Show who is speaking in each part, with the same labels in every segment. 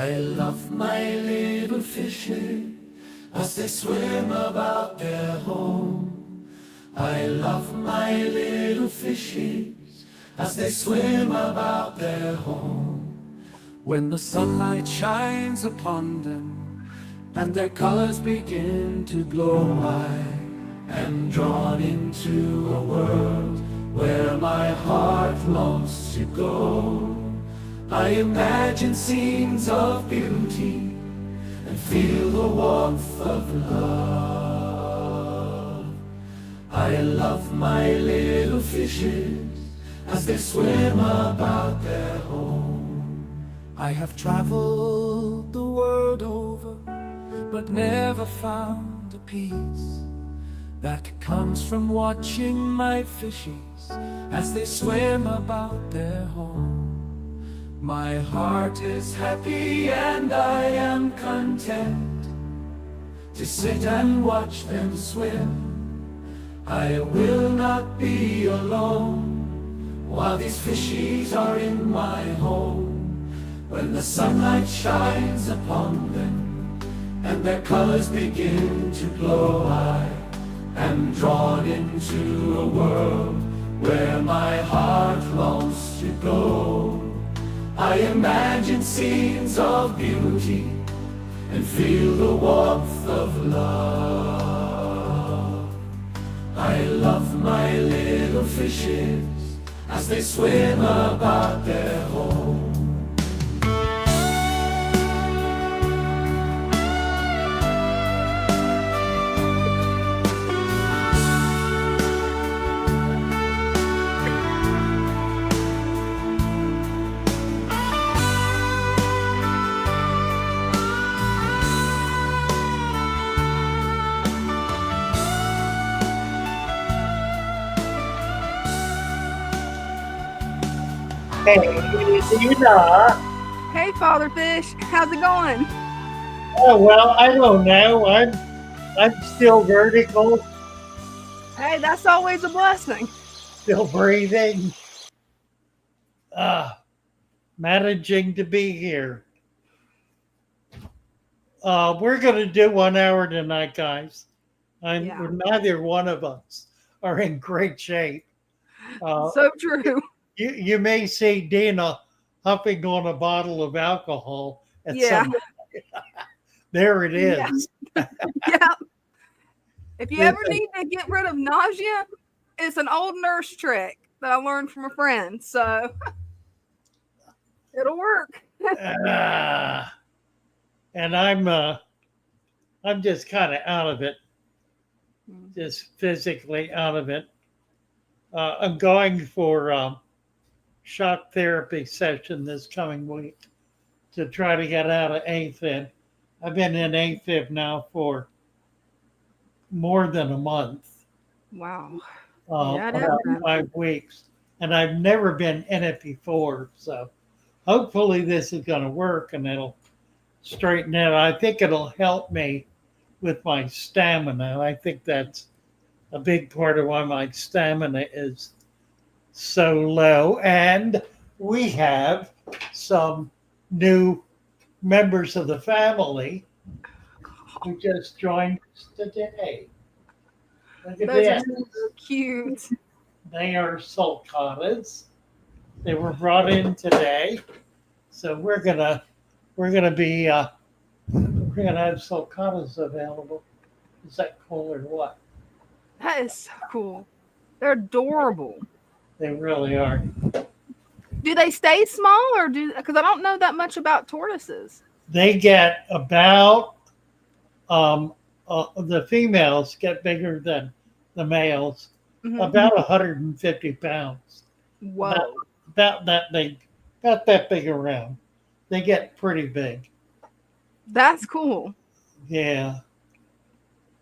Speaker 1: I love my little fishes as they swim about their home. I love my little fishes as they swim about their home. When the sunlight shines upon them and their colors begin to glow, I am drawn into a world where my heart longs to go. I imagine scenes of beauty and feel the warmth of love. I love my little fishes as they swim about their home. I have traveled the world over, but never found a peace that comes from watching my fishies as they swim about their home. My heart is happy and I am content to sit and watch them swim. I will not be alone while these fishies are in my home. When the sunlight shines upon them and their colors begin to glow, I am drawn into a world where my heart longs to go. I imagine scenes of beauty and feel the warmth of love. I love my little fishes as they swim about their home.
Speaker 2: Hey, Dina.
Speaker 3: Hey, Father Fish, how's it going?
Speaker 2: Oh well, I don't know. I'm still vertical,
Speaker 3: Hey, that's always a blessing.
Speaker 2: still breathing. Managing to be here. We're gonna do 1 hour tonight, guys.
Speaker 3: Yeah.
Speaker 2: Neither one of us are in great shape. Uh,
Speaker 3: So true.
Speaker 2: you may see Dina huffing on a bottle of alcohol at
Speaker 3: Yeah.
Speaker 2: some. There it
Speaker 3: Yeah.
Speaker 2: is.
Speaker 3: Yeah. If you ever need to get rid of nausea, it's an old nurse trick that I learned from a friend. So it'll work.
Speaker 2: And I'm just kind of out of it, just physically out of it. I'm going for shock therapy session this coming week to try to get out of AFib. I've been in AFib now for more than a month,
Speaker 3: Wow.
Speaker 2: about 5 weeks, and I've never been in it before. So hopefully this is going to work and it'll straighten out. I think it'll help me with my stamina. I think that's a big part of why my stamina is so low. And we have some new members of the family who just joined us today. Look at
Speaker 3: Those are
Speaker 2: this.
Speaker 3: so cute.
Speaker 2: They are sulcatas. They were brought in today, so we're gonna be we're gonna have sulcatas available. Is that cool or what?
Speaker 3: That is so cool. They're adorable.
Speaker 2: They really are.
Speaker 3: Do they stay small or because I don't know that much about tortoises.
Speaker 2: They get about the females get bigger than the males, about 150 pounds.
Speaker 3: Whoa.
Speaker 2: About that big around. They get pretty big.
Speaker 3: That's cool.
Speaker 2: Yeah.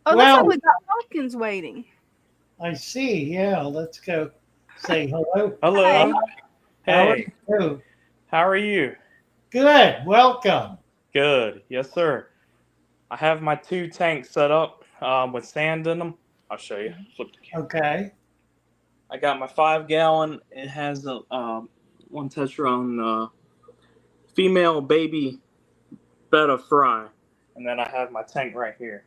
Speaker 3: Oh,
Speaker 2: Well,
Speaker 3: looks like we got pumpkins waiting.
Speaker 2: I see. Yeah, let's go say hello.
Speaker 4: Hello. Hey.
Speaker 2: How
Speaker 4: are you?
Speaker 2: Good. Welcome.
Speaker 4: Good. Yes, sir. I have my 2 tanks set up with sand in them. I'll show you. Flip the camera.
Speaker 2: Okay.
Speaker 4: I got my 5-gallon. It has a one tetra on female baby betta fry. And then I have my tank right here.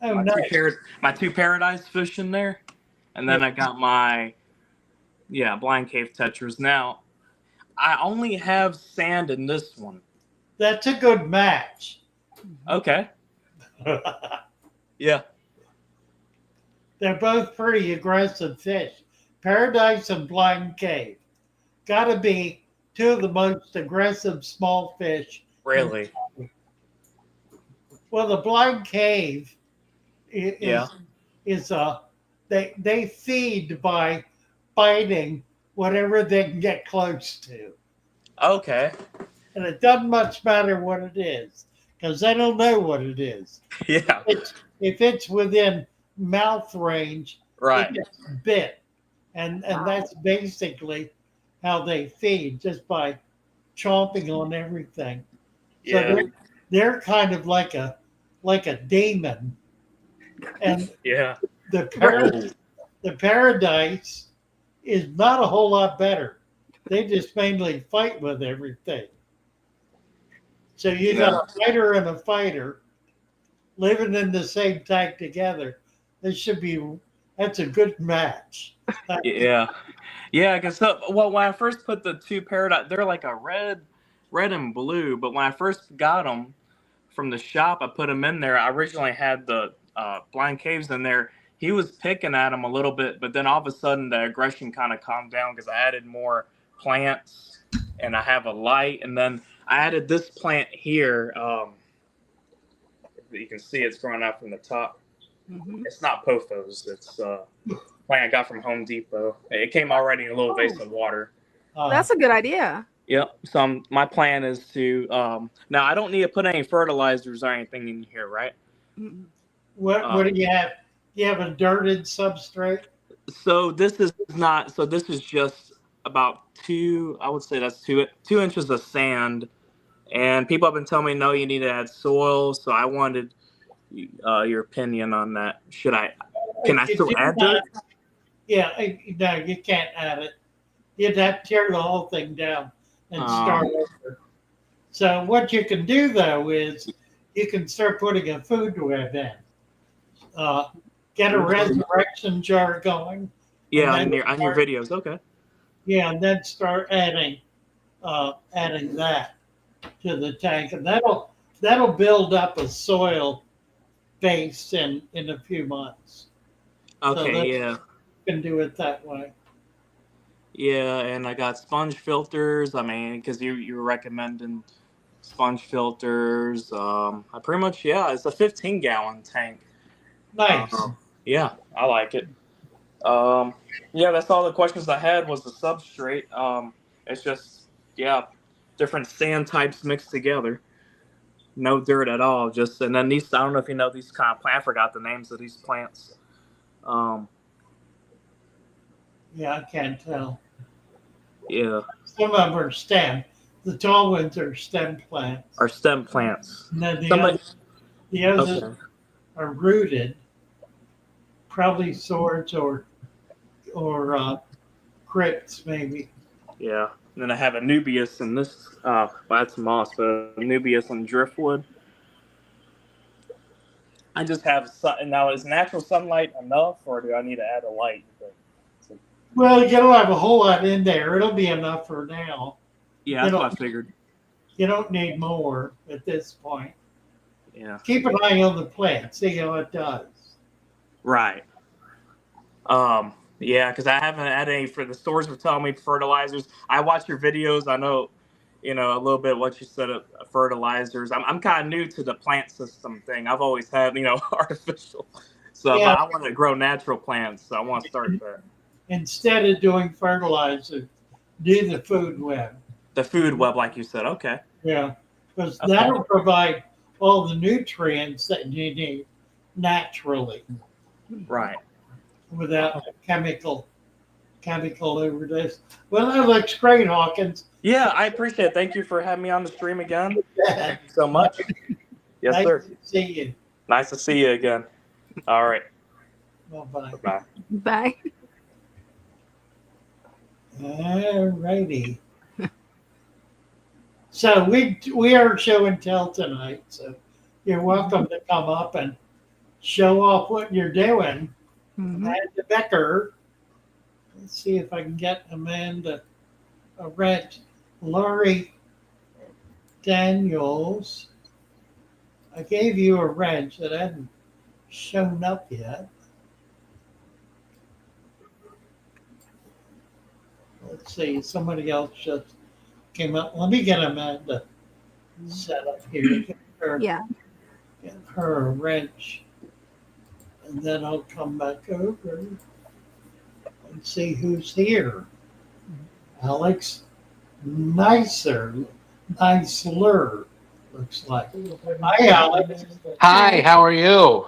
Speaker 2: Oh,
Speaker 4: my,
Speaker 2: nice.
Speaker 4: my two paradise fish in there. And then I got my, blind cave tetras. Now, I only have sand in this one.
Speaker 2: That's a good match.
Speaker 4: Okay. Yeah.
Speaker 2: They're both pretty aggressive fish. Paradise and blind cave. Got to be two of the most aggressive small fish.
Speaker 4: Really?
Speaker 2: Well, the blind cave is they feed by biting whatever they can get close to.
Speaker 4: Okay.
Speaker 2: And it doesn't much matter what it is because they don't know what it is.
Speaker 4: Yeah.
Speaker 2: If it's within mouth range,
Speaker 4: Right.
Speaker 2: it gets bit. And that's basically how they feed, just by chomping on everything.
Speaker 4: Yeah.
Speaker 2: So they're kind of like a demon. And
Speaker 4: Yeah.
Speaker 2: the paradise is not a whole lot better. They just mainly fight with everything. So you got a fighter and a fighter living in the same tank together. That's a good match.
Speaker 4: Yeah. Yeah, because when I first put the two paradise, they're like a red and blue. But when I first got them from the shop, I put them in there. I originally had the blind caves in there. He was picking at them a little bit, but then all of a sudden the aggression kind of calmed down because I added more plants and I have a light. And then I added this plant here. You can see it's growing out from the top. Mm-hmm. It's not pothos. It's plant I got from Home Depot. It came already in a little vase of water.
Speaker 3: That's a good idea.
Speaker 4: Yep. So my plan is to now I don't need to put any fertilizers or anything in here, right?
Speaker 2: What do you have? You have a dirted substrate?
Speaker 4: So this is not. So this is just about I would say that's 2 inches of sand. And people have been telling me, no, you need to add soil. So I wanted your opinion on that. Can I still add dirt?
Speaker 2: Yeah, no, you can't add it. You'd have to tear the whole thing down and start over. So what you can do, though, is you can start putting a food web in. Get a resurrection jar going.
Speaker 4: Yeah, on your videos, okay.
Speaker 2: Yeah, and then start adding that to the tank, and that'll build up a soil base in a few months.
Speaker 4: Okay,
Speaker 2: You can do it that way.
Speaker 4: Yeah, and I got sponge filters. I mean, because you were recommending sponge filters. I pretty much it's a 15-gallon tank.
Speaker 2: Nice.
Speaker 4: Yeah, I like it. That's all the questions I had was the substrate. It's just different sand types mixed together. No dirt at all. And then these. I don't know if you know these kind of plants. I forgot the names of these plants.
Speaker 2: Yeah, I can't tell.
Speaker 4: Yeah.
Speaker 2: Some of them are stem. The tall ones are stem plants.
Speaker 4: Are stem plants.
Speaker 2: And then the others are rooted. Probably swords or crypts, maybe.
Speaker 4: Yeah. And then I have Anubias in this. That's moss, but Anubias and driftwood. I just have now. Is natural sunlight enough, or do I need to add a light?
Speaker 2: Well, you don't have a whole lot in there. It'll be enough for now.
Speaker 4: Yeah, that's what I figured.
Speaker 2: You don't need more at this point.
Speaker 4: Yeah.
Speaker 2: Keep an eye on the plant. See how it does.
Speaker 4: Right. Because I haven't had any for the stores were telling me fertilizers. I watch your videos. I know, a little bit what you said of fertilizers. I'm kind of new to the plant system thing. I've always had, artificial. So but I want to grow natural plants. So I want to start there.
Speaker 2: Instead of doing fertilizer, do the food web.
Speaker 4: The food web, like you said. Okay.
Speaker 2: Yeah, because that'll provide all the nutrients that you need naturally.
Speaker 4: Right.
Speaker 2: Without chemical overdose. Well, that looks great, Hawkins.
Speaker 4: Yeah, I appreciate it. Thank you for having me on the stream again. Thank you so much. Yes,
Speaker 2: nice
Speaker 4: sir.
Speaker 2: To see you.
Speaker 4: Nice to see you again. All right.
Speaker 2: Well, bye.
Speaker 3: Bye. Bye.
Speaker 2: All righty. So we are show and tell tonight. So you're welcome to come up and show off what you're doing.
Speaker 3: Mhm.
Speaker 2: Amanda Becker. Let's see if I can get Amanda a wrench. Laurie Daniels. I gave you a wrench that hadn't shown up yet. Let's see, somebody else just came up. Let me get Amanda set up here.
Speaker 3: Yeah.
Speaker 2: Get her a wrench. And then I'll come back over and see who's here. Alex Nicer. Nicer, looks like. Hi, Alex.
Speaker 5: Hi, how are you?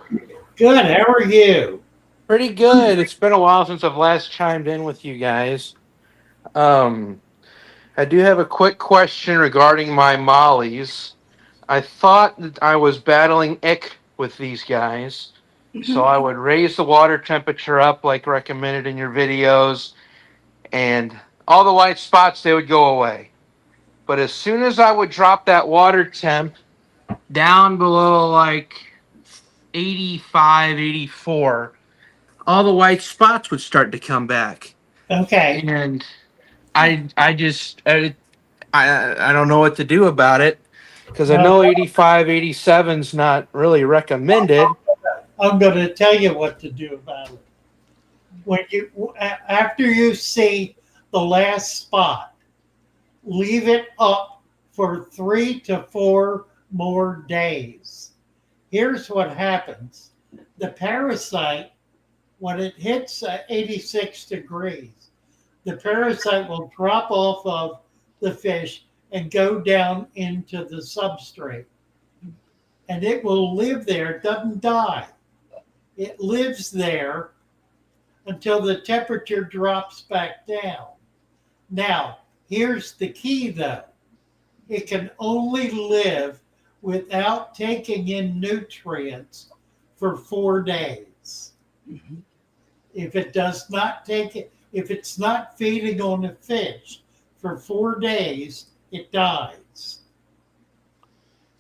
Speaker 2: Good, how are you?
Speaker 5: Pretty good. It's been a while since I've last chimed in with you guys. I do have a quick question regarding my mollies. I thought that I was battling ick with these guys, so I would raise the water temperature up like recommended in your videos, and all the white spots, they would go away. But as soon as I would drop that water temp down below like 85, 84, all the white spots would start to come back.
Speaker 2: Okay.
Speaker 5: And I don't know what to do about it because I know
Speaker 2: Well,
Speaker 5: 85, 87 is not really recommended.
Speaker 2: I'm going to tell you what to do about it. When after you see the last spot, leave it up for 3 to 4 more days. Here's what happens. The parasite, when it hits 86 degrees, the parasite will drop off of the fish and go down into the substrate. And it will live there. It doesn't die. It lives there until the temperature drops back down. Now, here's the key though. It can only live without taking in nutrients for 4 days.
Speaker 3: Mhm.
Speaker 2: If it does not take it, if it's not feeding on the fish for 4 days, it dies.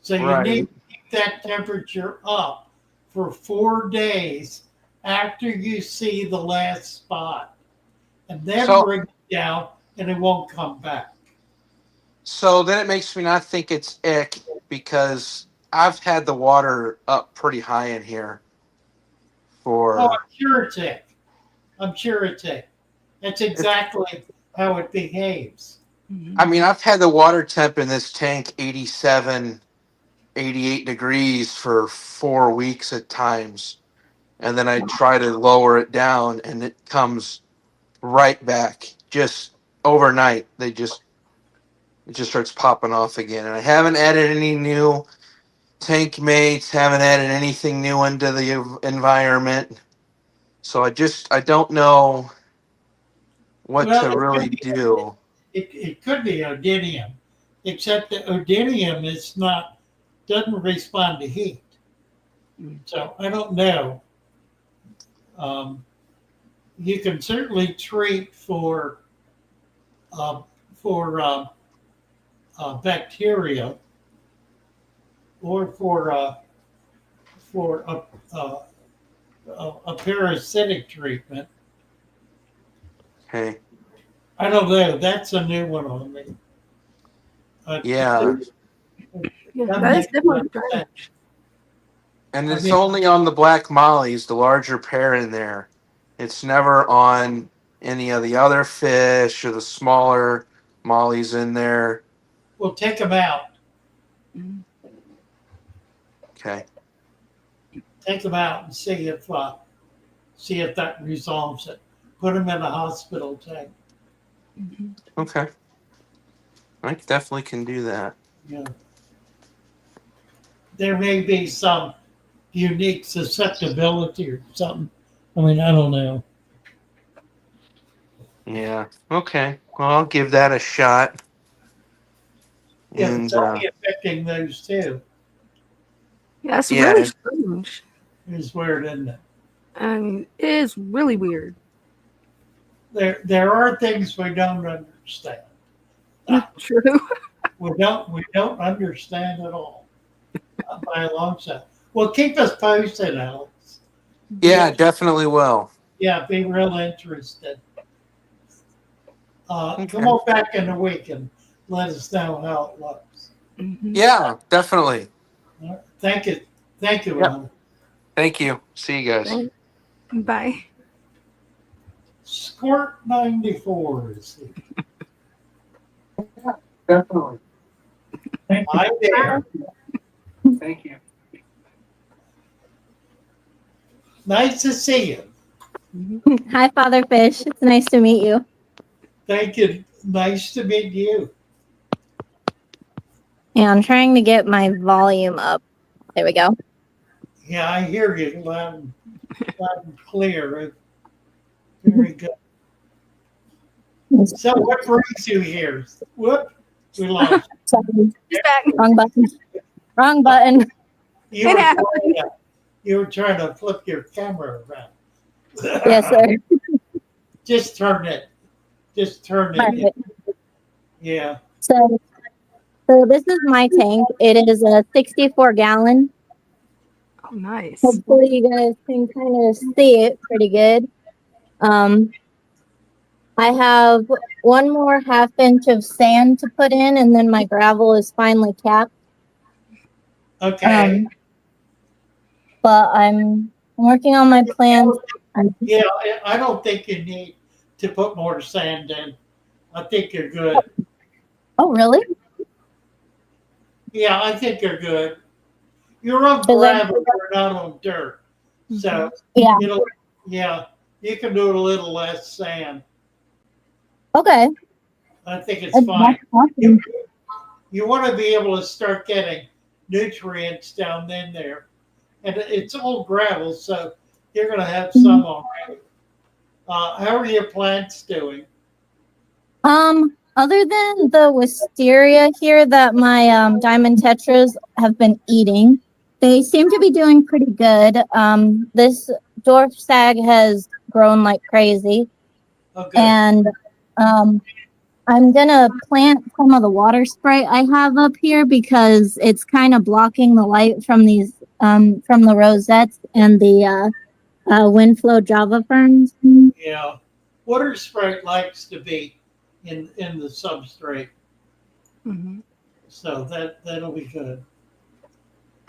Speaker 2: So you
Speaker 5: Right.
Speaker 2: need to keep that temperature up for 4 days after you see the last spot. And then
Speaker 5: So,
Speaker 2: bring it down and it won't come back.
Speaker 5: so then it makes me not think it's ick because I've had the water up pretty high in here
Speaker 2: Oh,
Speaker 5: for.
Speaker 2: I'm sure it's it. I'm sure it's it. That's exactly how it behaves.
Speaker 5: I mean, I've had the water temp in this tank 87, 88 degrees for 4 weeks at times. And then I try to lower it down and it comes right back just overnight. It just starts popping off again. And I haven't added any new tank mates, haven't added anything new into the environment. So I don't know what
Speaker 2: Well,
Speaker 5: to really do.
Speaker 2: it could be odynium, except that odynium is not doesn't respond to heat. So I don't know. Um, you can certainly treat uh, for bacteria or for a parasitic treatment.
Speaker 5: Okay.
Speaker 2: I don't know. That's a new one on me.
Speaker 5: Yeah.
Speaker 3: Yeah,
Speaker 2: That
Speaker 3: that is
Speaker 2: makes
Speaker 3: definitely
Speaker 2: sense.
Speaker 3: strange.
Speaker 5: And
Speaker 2: I
Speaker 5: it's
Speaker 2: mean,
Speaker 5: only on the black mollies, the larger pair in there. It's never on any of the other fish or the smaller mollies in there.
Speaker 2: we'll take them out.
Speaker 3: Mhm.
Speaker 5: Okay.
Speaker 2: Take them out and see if that resolves it. Put them in a hospital tank.
Speaker 3: Mhm.
Speaker 5: Okay. I definitely can do that.
Speaker 2: Yeah. There may be some unique susceptibility or something. I mean, I don't know.
Speaker 5: Yeah. Okay. Well, I'll give that a shot.
Speaker 2: If it's
Speaker 5: And
Speaker 2: only affecting those two,
Speaker 3: Yeah, it's
Speaker 5: yeah,
Speaker 3: really strange.
Speaker 2: is weird, isn't it?
Speaker 3: I mean, it is really weird.
Speaker 2: There are things we don't understand.
Speaker 3: True.
Speaker 2: We don't understand at all by a long shot. Well, keep us posted, Alex.
Speaker 5: Yeah, definitely will.
Speaker 2: Yeah, be real interested. Come
Speaker 5: Okay.
Speaker 2: on back in a week and let us know how it looks.
Speaker 3: Mhm.
Speaker 5: Yeah, definitely.
Speaker 2: All right. Thank you,
Speaker 5: Yep.
Speaker 2: Alex.
Speaker 5: Thank you. See you guys.
Speaker 3: Bye.
Speaker 2: Squirt 94 is here.
Speaker 5: Definitely.
Speaker 2: Hi there.
Speaker 5: Thank you.
Speaker 2: Nice to see you.
Speaker 6: Hi, Father Fish. It's nice to meet you.
Speaker 2: Thank you. Nice to meet you.
Speaker 6: Yeah, I'm trying to get my volume up. There we go.
Speaker 2: Yeah, I hear you loud and clear. Very good. So, what brings you here? Whoop, we lost.
Speaker 6: Sorry,
Speaker 3: He's back.
Speaker 6: wrong button. Wrong button.
Speaker 2: You
Speaker 3: It
Speaker 2: were
Speaker 3: happened.
Speaker 2: you were trying to flip your camera around.
Speaker 6: Yes, sir.
Speaker 2: Just turn it. Just turn
Speaker 6: All
Speaker 2: it.
Speaker 6: right.
Speaker 2: Yeah.
Speaker 6: So this is my tank. It is a 64-gallon.
Speaker 3: Oh, nice.
Speaker 6: Hopefully you guys can kind of see it pretty good. I have one more half-inch of sand to put in, and then my gravel is finally capped.
Speaker 2: Okay.
Speaker 6: But I'm working on my plans.
Speaker 2: Yeah, I don't think you need to put more sand in. I think you're good.
Speaker 6: Oh, really?
Speaker 2: Yeah, I think you're good. You're on
Speaker 6: 'Cause
Speaker 2: gravel, you're not on dirt. So
Speaker 6: yeah.
Speaker 2: yeah, you can do a little less sand.
Speaker 6: Okay.
Speaker 2: I think it's
Speaker 6: That's
Speaker 2: fine.
Speaker 6: awesome.
Speaker 2: You want to be able to start getting nutrients down in there. And it's all gravel, so you're going to have some already. How are your plants doing?
Speaker 6: Other than the wisteria here that my diamond tetras have been eating, they seem to be doing pretty good. This dwarf stag has grown like crazy,
Speaker 2: Oh, good.
Speaker 6: and I'm gonna plant some of the water sprite I have up here because it's kind of blocking the light from these from the rosettes and the windflow java ferns.
Speaker 2: Yeah. Water sprite likes to be in the substrate,
Speaker 3: Mhm.
Speaker 2: so that'll be good.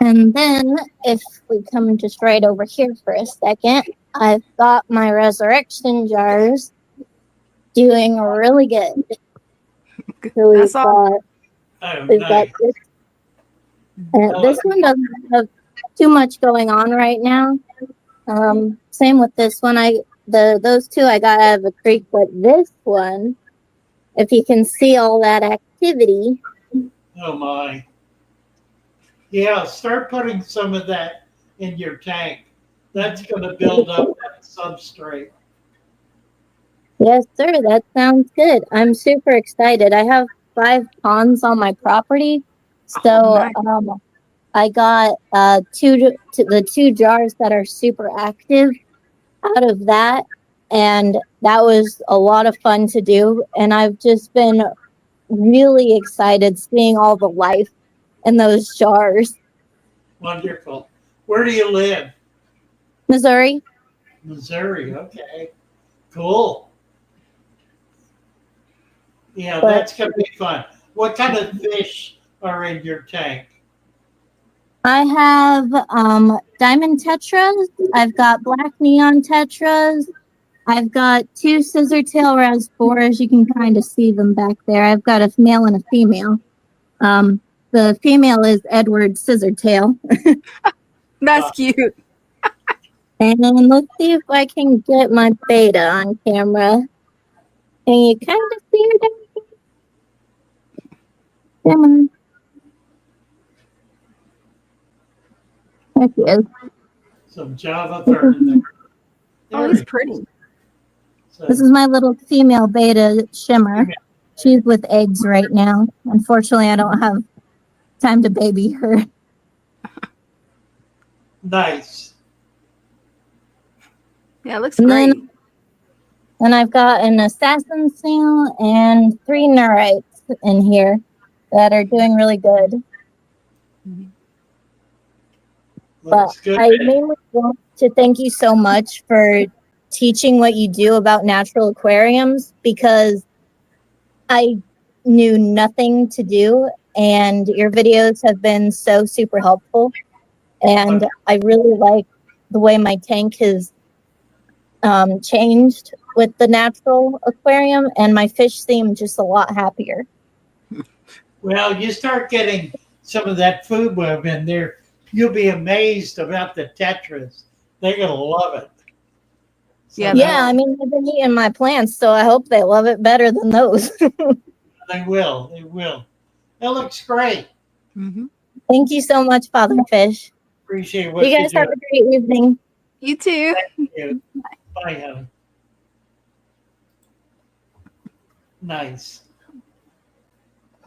Speaker 6: And then, if we come just right over here for a second, I've got my resurrection jars doing really good. So
Speaker 3: That's all.
Speaker 2: Oh,
Speaker 6: we've got
Speaker 2: nice.
Speaker 6: this.
Speaker 2: Oh,
Speaker 6: This one doesn't have too much going on right now. Same with this one. Those two I got out of a creek, but this one, if you can see all that activity,
Speaker 2: oh my. Yeah, start putting some of that in your tank. That's going to build up that substrate.
Speaker 6: yes, sir, that sounds good. I'm super excited. I have 5 ponds on my property,
Speaker 3: Oh,
Speaker 6: so
Speaker 3: nice.
Speaker 6: I got the 2 jars that are super active out of that, and that was a lot of fun to do. And I've just been really excited seeing all the life in those jars.
Speaker 2: Wonderful. Where do you live?
Speaker 6: Missouri.
Speaker 2: Missouri. Okay. Cool. Yeah,
Speaker 6: But
Speaker 2: that's going to be fun. What kind of fish are in your tank?
Speaker 6: I have diamond tetras. I've got black neon tetras. I've got 2 scissortail rasboras. You can kind of see them back there. I've got a male and a female. The female is Edward Scissortail.
Speaker 3: That's cute.
Speaker 6: And let's see if I can get my beta on camera. Can you kind of see her down here? Come on. There she is.
Speaker 2: Some Java fern in there.
Speaker 3: Oh, he's pretty.
Speaker 2: So,
Speaker 6: This is my little female beta shimmer. She's with eggs right now. Unfortunately, I don't have time to baby her.
Speaker 2: nice.
Speaker 3: Yeah, it looks
Speaker 6: And
Speaker 3: great.
Speaker 6: then I've got an assassin seal and 3 neurites in here. that are doing really good. But
Speaker 2: Looks good.
Speaker 6: I mainly want to thank you so much for teaching what you do about natural aquariums, because I knew nothing to do, and your videos have been so super helpful. And I really like the way my tank has changed with the natural aquarium, and my fish seem just a lot happier.
Speaker 2: Well, you start getting some of that food web in there, you'll be amazed about the tetras. They're gonna love it. So
Speaker 6: Yeah, I mean, they've been eating my plants, so I hope they love it better than those.
Speaker 2: they will. They will. That looks great.
Speaker 6: Thank you so much, Father Fish.
Speaker 2: Appreciate what
Speaker 6: You guys
Speaker 2: do.
Speaker 6: have a great evening.
Speaker 3: You too.
Speaker 2: Thank you. Bye, honey. Nice.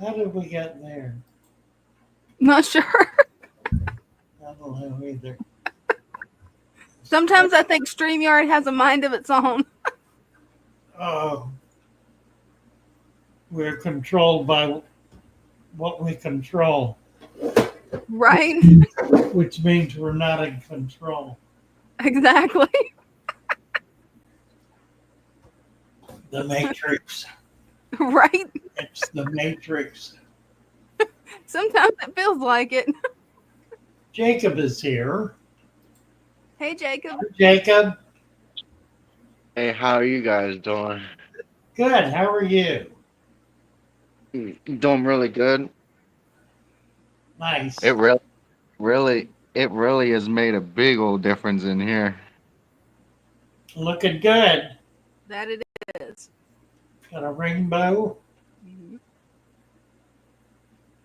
Speaker 2: How did we get there?
Speaker 3: Not sure.
Speaker 2: I don't know either.
Speaker 3: Sometimes I think StreamYard has a mind of its own.
Speaker 2: Oh, we're controlled by what we control,
Speaker 3: Right?
Speaker 2: which means we're not in control.
Speaker 3: Exactly.
Speaker 2: The Matrix.
Speaker 3: Right?
Speaker 2: It's the Matrix.
Speaker 3: Sometimes it feels like it.
Speaker 2: Jacob is here.
Speaker 3: Hey, Jacob.
Speaker 2: Jacob,
Speaker 7: Hey, how are you guys doing?
Speaker 2: good. How are you?
Speaker 7: Doing really good.
Speaker 2: Nice.
Speaker 7: It really has made a big old difference in here.
Speaker 2: Looking good.
Speaker 3: That it is.
Speaker 2: Got a rainbow.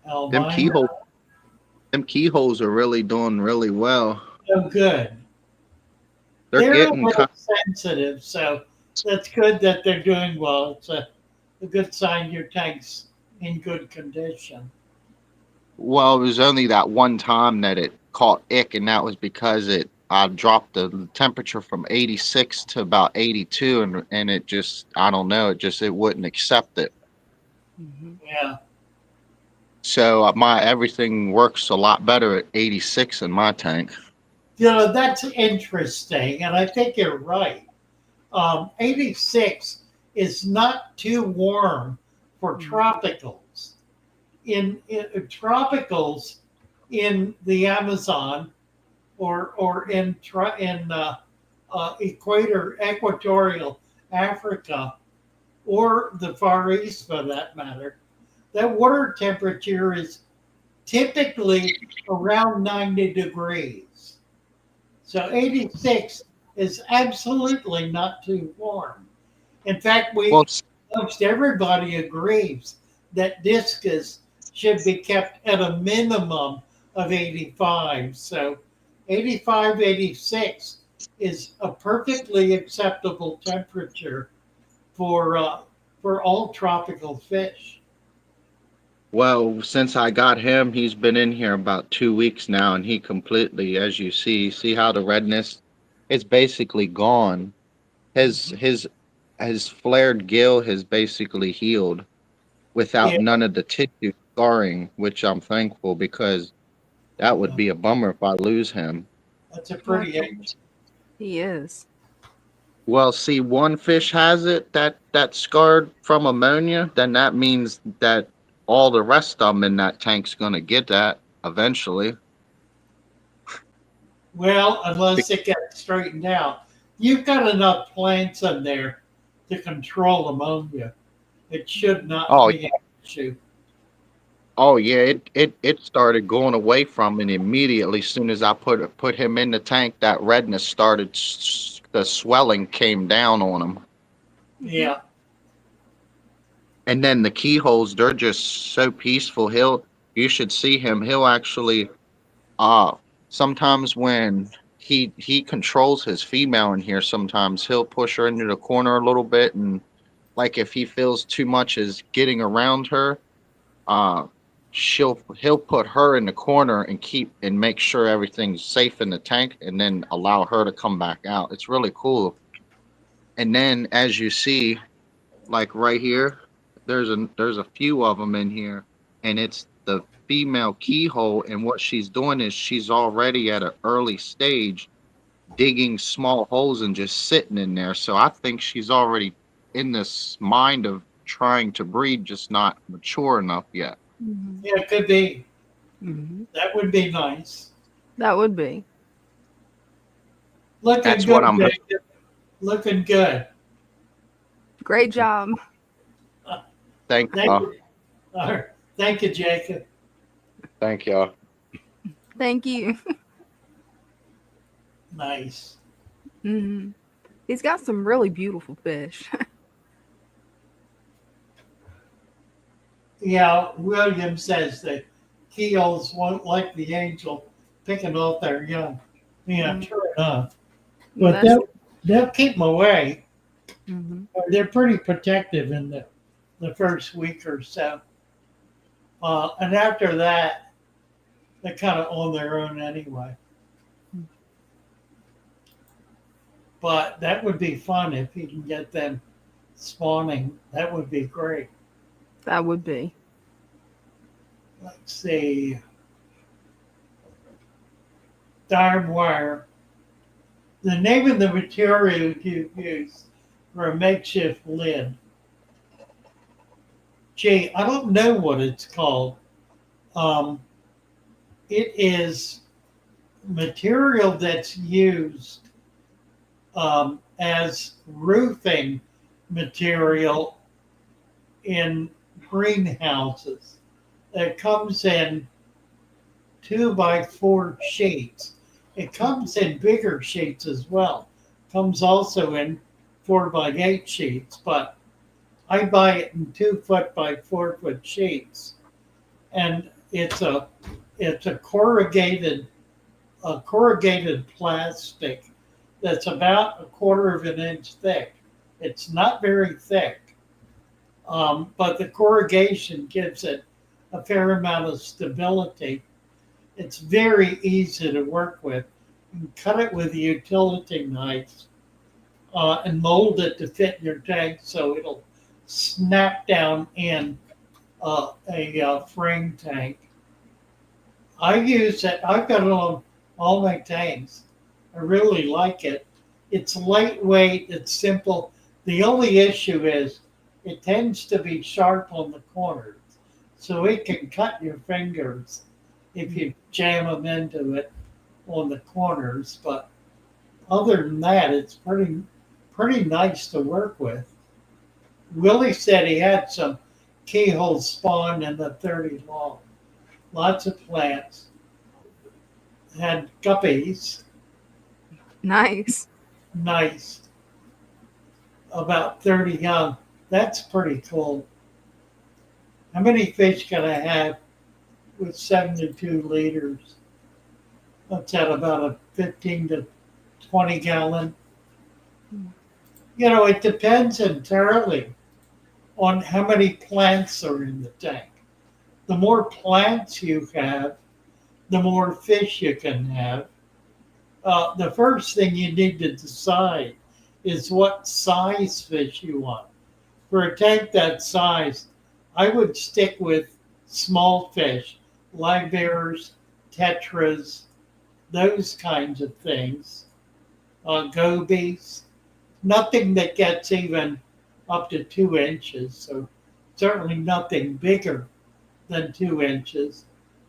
Speaker 7: Them
Speaker 2: Albino.
Speaker 7: keyholes are really doing really well.
Speaker 2: Oh, good.
Speaker 7: They're
Speaker 2: They're a
Speaker 7: getting
Speaker 2: little sensitive, so that's good that they're doing well. It's a good sign your tank's in good condition.
Speaker 7: well. It was only that one time that it caught ick, and that was because I dropped the temperature from 86 to about 82, and it just, I don't know, it wouldn't accept it.
Speaker 2: Yeah.
Speaker 7: So my everything works a lot better at 86 in my tank.
Speaker 2: You know, that's interesting, and I think you're right. 86 is not too warm for tropicals. In tropicals in the Amazon or in equatorial Africa or the Far East for that matter, that water temperature is typically around 90 degrees. So 86 is absolutely not too warm. In fact,
Speaker 7: Well,
Speaker 2: most everybody agrees that discus should be kept at a minimum of 85. So 85, 86 is a perfectly acceptable temperature for all tropical fish.
Speaker 7: Well, since I got him, he's been in here about 2 weeks now, and he completely, as you see how the redness, it's basically gone. His flared gill has basically healed without
Speaker 2: Yeah,
Speaker 7: none of the tissue scarring, which I'm thankful because that would be a bummer if I lose him.
Speaker 2: that's a pretty age.
Speaker 3: He is.
Speaker 7: Well, see, one fish has it that scarred from ammonia, then that means that all the rest of them in that tank's gonna get that eventually.
Speaker 2: Well, unless it gets straightened out. You've got enough plants in there to control ammonia. It should not
Speaker 7: Oh,
Speaker 2: be an issue.
Speaker 7: oh yeah, it started going away from it immediately. As soon as I put him in the tank, that redness started, the swelling came down on him.
Speaker 2: Yeah.
Speaker 7: And then the keyholes, they're just so peaceful. You should see him. He'll actually, sometimes when he controls his female in here, sometimes he'll push her into the corner a little bit, and like if he feels too much is getting around her, uh, he'll put her in the corner and make sure everything's safe in the tank, and then allow her to come back out. It's really cool. And then as you see, like right here, there's a few of them in here, and it's the female keyhole. And what she's doing is she's already at an early stage digging small holes and just sitting in there. So I think she's already in this mind of trying to breed, just not mature enough yet.
Speaker 3: Mhm.
Speaker 2: Yeah, it could be.
Speaker 3: Mhm.
Speaker 2: That would be nice.
Speaker 3: That would be.
Speaker 2: Looking
Speaker 7: That's
Speaker 2: good,
Speaker 7: what I'm.
Speaker 2: Jacob. Looking good.
Speaker 3: Great job.
Speaker 7: Thank
Speaker 2: Thank
Speaker 7: y'all.
Speaker 2: you. All right. Thank you, Jacob.
Speaker 7: Thank y'all.
Speaker 3: Thank you.
Speaker 2: Nice.
Speaker 3: Hmm. He's got some really beautiful fish.
Speaker 2: Yeah, William says that keels won't like the angel picking off their young. Yeah,
Speaker 3: Mhm.
Speaker 2: sure enough. But
Speaker 3: That's.
Speaker 2: they'll keep them away.
Speaker 3: Mhm.
Speaker 2: They're pretty protective in the first week or so. And after that, they're kind of on their own anyway. But that would be fun if you can get them spawning. That would be great.
Speaker 3: That would be.
Speaker 2: Let's see. Darn wire. The name of the material you use for a makeshift lid. Gee, I don't know what it's called. Um, it is material that's used as roofing material in greenhouses. It comes in 2x4 sheets. It comes in bigger sheets as well. Comes also in 4x8 sheets, but I buy it in 2 foot by 4 foot sheets, and it's a corrugated plastic that's about 1/4 of an inch thick. It's not very thick, but the corrugation gives it a fair amount of stability. It's very easy to work with. You can cut it with a utility knife and mold it to fit in your tank so it'll snap down in a frame tank. I use it. I've got it on all my tanks. I really like it. It's lightweight. It's simple. The only issue is it tends to be sharp on the corners, so it can cut your fingers if you jam them into it on the corners. But other than that, it's pretty nice to work with. Willie said he had some keyhole spawn in the 30 long. Lots of plants. Had guppies.
Speaker 3: Nice.
Speaker 2: Nice. About 30 young. That's pretty cool. How many fish can I have with 72 liters? That's at about a 15 to 20 gallon. You know, it depends entirely on how many plants are in the tank. The more plants you have, the more fish you can have. The first thing you need to decide is what size fish you want. For a tank that size, I would stick with small fish, live bears, tetras, those kinds of things, gobies, nothing that gets even up to 2 inches. So certainly nothing bigger than 2 inches,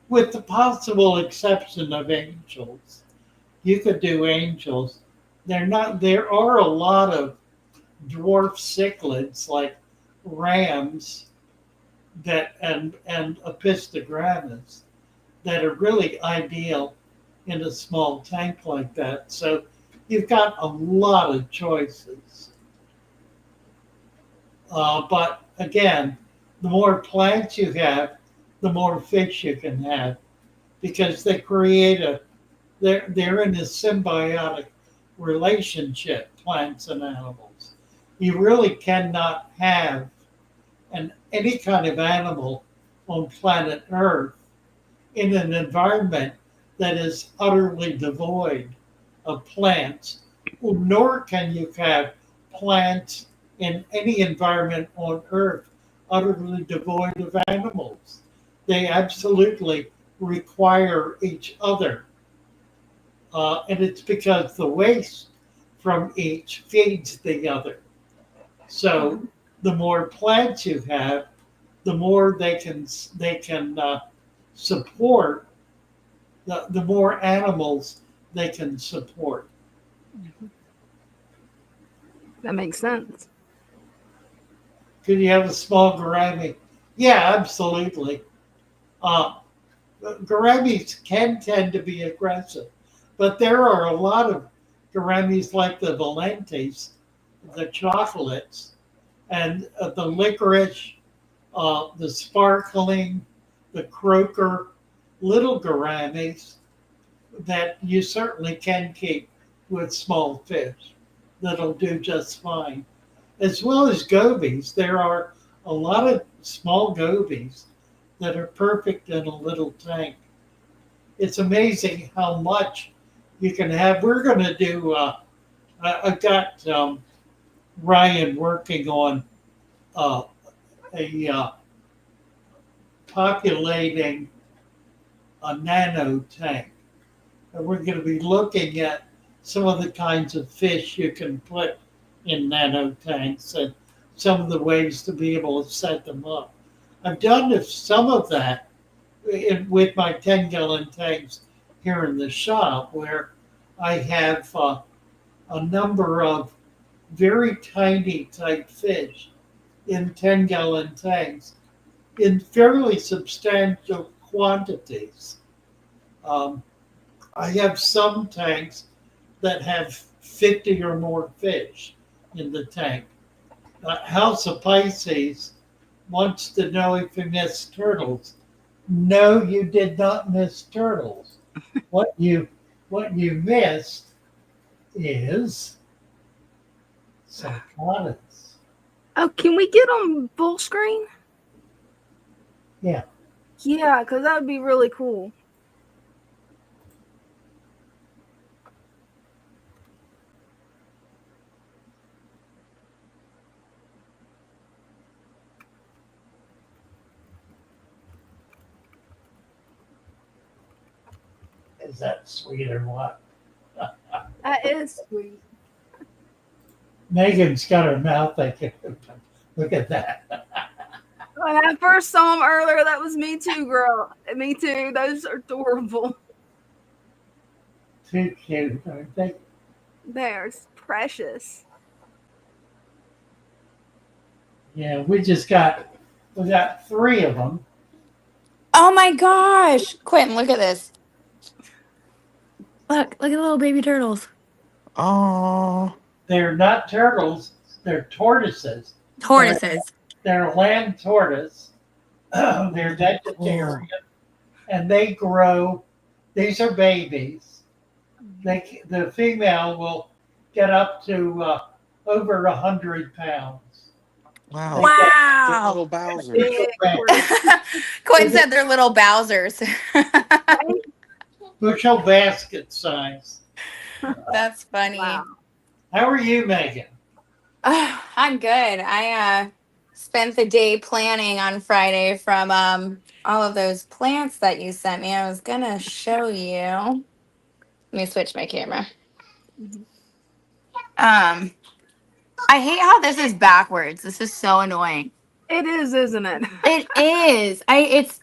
Speaker 2: with the possible exception of angels. You could do angels. They're not. There are a lot of dwarf cichlids like rams that and apistogrammas that are really ideal in a small tank like that. So you've got a lot of choices. But again, the more plants you have, the more fish you can have because they create they're in a symbiotic relationship, plants and animals. You really cannot have any kind of animal on planet Earth in an environment that is utterly devoid of plants, nor can you have plants in any environment on Earth utterly devoid of animals. They absolutely require each other. And it's because the waste from each feeds the other. So the more plants you have, the more they can support, the more animals they can support.
Speaker 3: That makes sense.
Speaker 2: Could you have a small gourami? Yeah, absolutely. Uh, gouramis can tend to be aggressive, but there are a lot of gouramis like the Valentes, the chocolates, and the licorice, the sparkling, the croaker, little gouramis that you certainly can keep with small fish that'll do just fine. As well as gobies, there are a lot of small gobies that are perfect in a little tank. It's amazing how much you can have. We're going to do, I got Ryan working on uh, a populating a nano tank. And we're going to be looking at some of the kinds of fish you can put in nano tanks and some of the ways to be able to set them up. I've done some of that with my 10-gallon tanks here in the shop where I have a number of very tiny type fish in 10-gallon tanks in fairly substantial quantities. Um, I have some tanks that have 50 or more fish in the tank. House of Pisces wants to know if you miss turtles. No, you did not miss turtles. What you missed is cicadas.
Speaker 3: Oh, can we get them full screen?
Speaker 2: Yeah.
Speaker 3: Yeah, because that would be really cool.
Speaker 2: Is that sweet or what?
Speaker 3: That is sweet.
Speaker 2: Megan's got her mouth open. Look at that.
Speaker 3: When I first saw them earlier, that was me too, girl. Me too. Those are adorable.
Speaker 2: Too cute, aren't they?
Speaker 3: They're precious.
Speaker 2: Yeah, we got 3 of them.
Speaker 8: Oh my gosh. Quentin, look at this. Look at the little baby turtles.
Speaker 7: Oh,
Speaker 2: They're not turtles, they're tortoises.
Speaker 8: Tortoises.
Speaker 2: They're land tortoise. They're vegetarian and they grow. These are babies. The female will get up to over 100 pounds.
Speaker 7: wow.
Speaker 8: Wow.
Speaker 7: Little Bowser.
Speaker 8: Quentin said they're little Bowsers.
Speaker 2: Bushel basket size.
Speaker 8: That's funny.
Speaker 3: Wow.
Speaker 2: How are you, Megan?
Speaker 8: I'm good. I spent the day planning on Friday from all of those plants that you sent me. I was gonna show you. Let me switch my camera. I hate how this is backwards. This is so annoying.
Speaker 3: It is, isn't it?
Speaker 8: It is.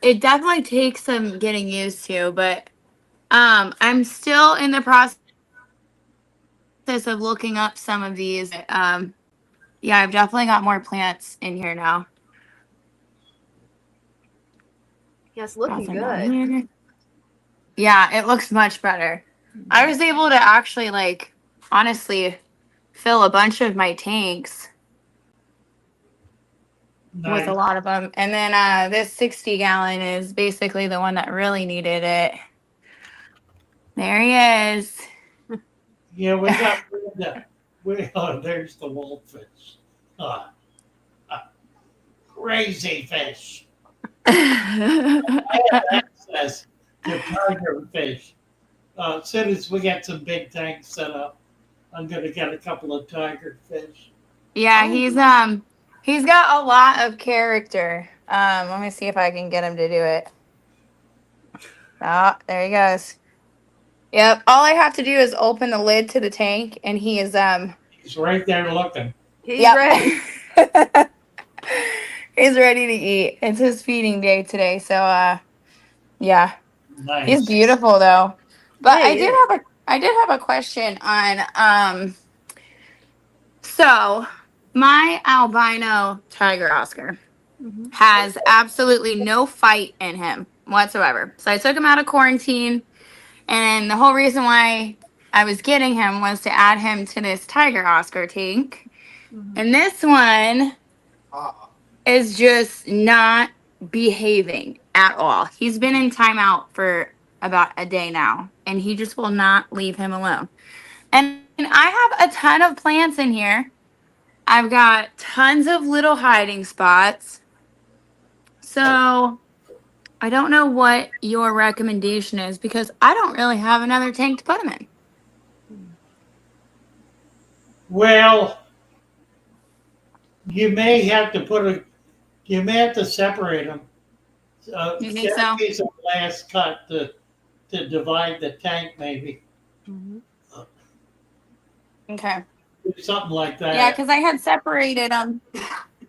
Speaker 8: It definitely takes some getting used to, but I'm still in the process of looking up some of these. Yeah, I've definitely got more plants in here now.
Speaker 3: Yes, looking
Speaker 8: Nothing down
Speaker 3: good.
Speaker 8: here. Yeah, it looks much better. I was able to actually, honestly, fill a bunch of my tanks with a lot of them. And then this 60-gallon is basically the one that really needed it. There he is.
Speaker 2: Yeah, we got there's the wolffish. Crazy fish. I have access to tiger fish. As soon as we get some big tanks set up, I'm gonna get a couple of tiger fish.
Speaker 8: Yeah, he's got a lot of character. Let me see if I can get him to do it. Oh, there he goes. Yep. All I have to do is open the lid to the tank, and he is
Speaker 2: He's right there looking.
Speaker 3: He's
Speaker 8: Yep.
Speaker 3: ready.
Speaker 8: He's ready to eat. It's his feeding day today, so yeah.
Speaker 2: Nice.
Speaker 8: He's beautiful though. But
Speaker 3: Yeah, he is.
Speaker 8: I did have a question on so my albino tiger Oscar
Speaker 3: Mhm.
Speaker 8: has absolutely no fight in him whatsoever. So I took him out of quarantine, and the whole reason why I was getting him was to add him to this tiger Oscar tank.
Speaker 3: Mhm.
Speaker 8: And this one is just not behaving at all. He's been in timeout for about a day now, and he just will not leave him alone. And I have a ton of plants in here. I've got tons of little hiding spots. So I don't know what your recommendation is because I don't really have another tank to put him in.
Speaker 2: Well, you may have to separate them.
Speaker 8: You think
Speaker 2: Get
Speaker 8: so?
Speaker 2: a piece of glass cut to divide the tank, maybe.
Speaker 3: Mhm.
Speaker 8: Okay.
Speaker 2: Do something like that.
Speaker 8: Yeah, because I had separated them.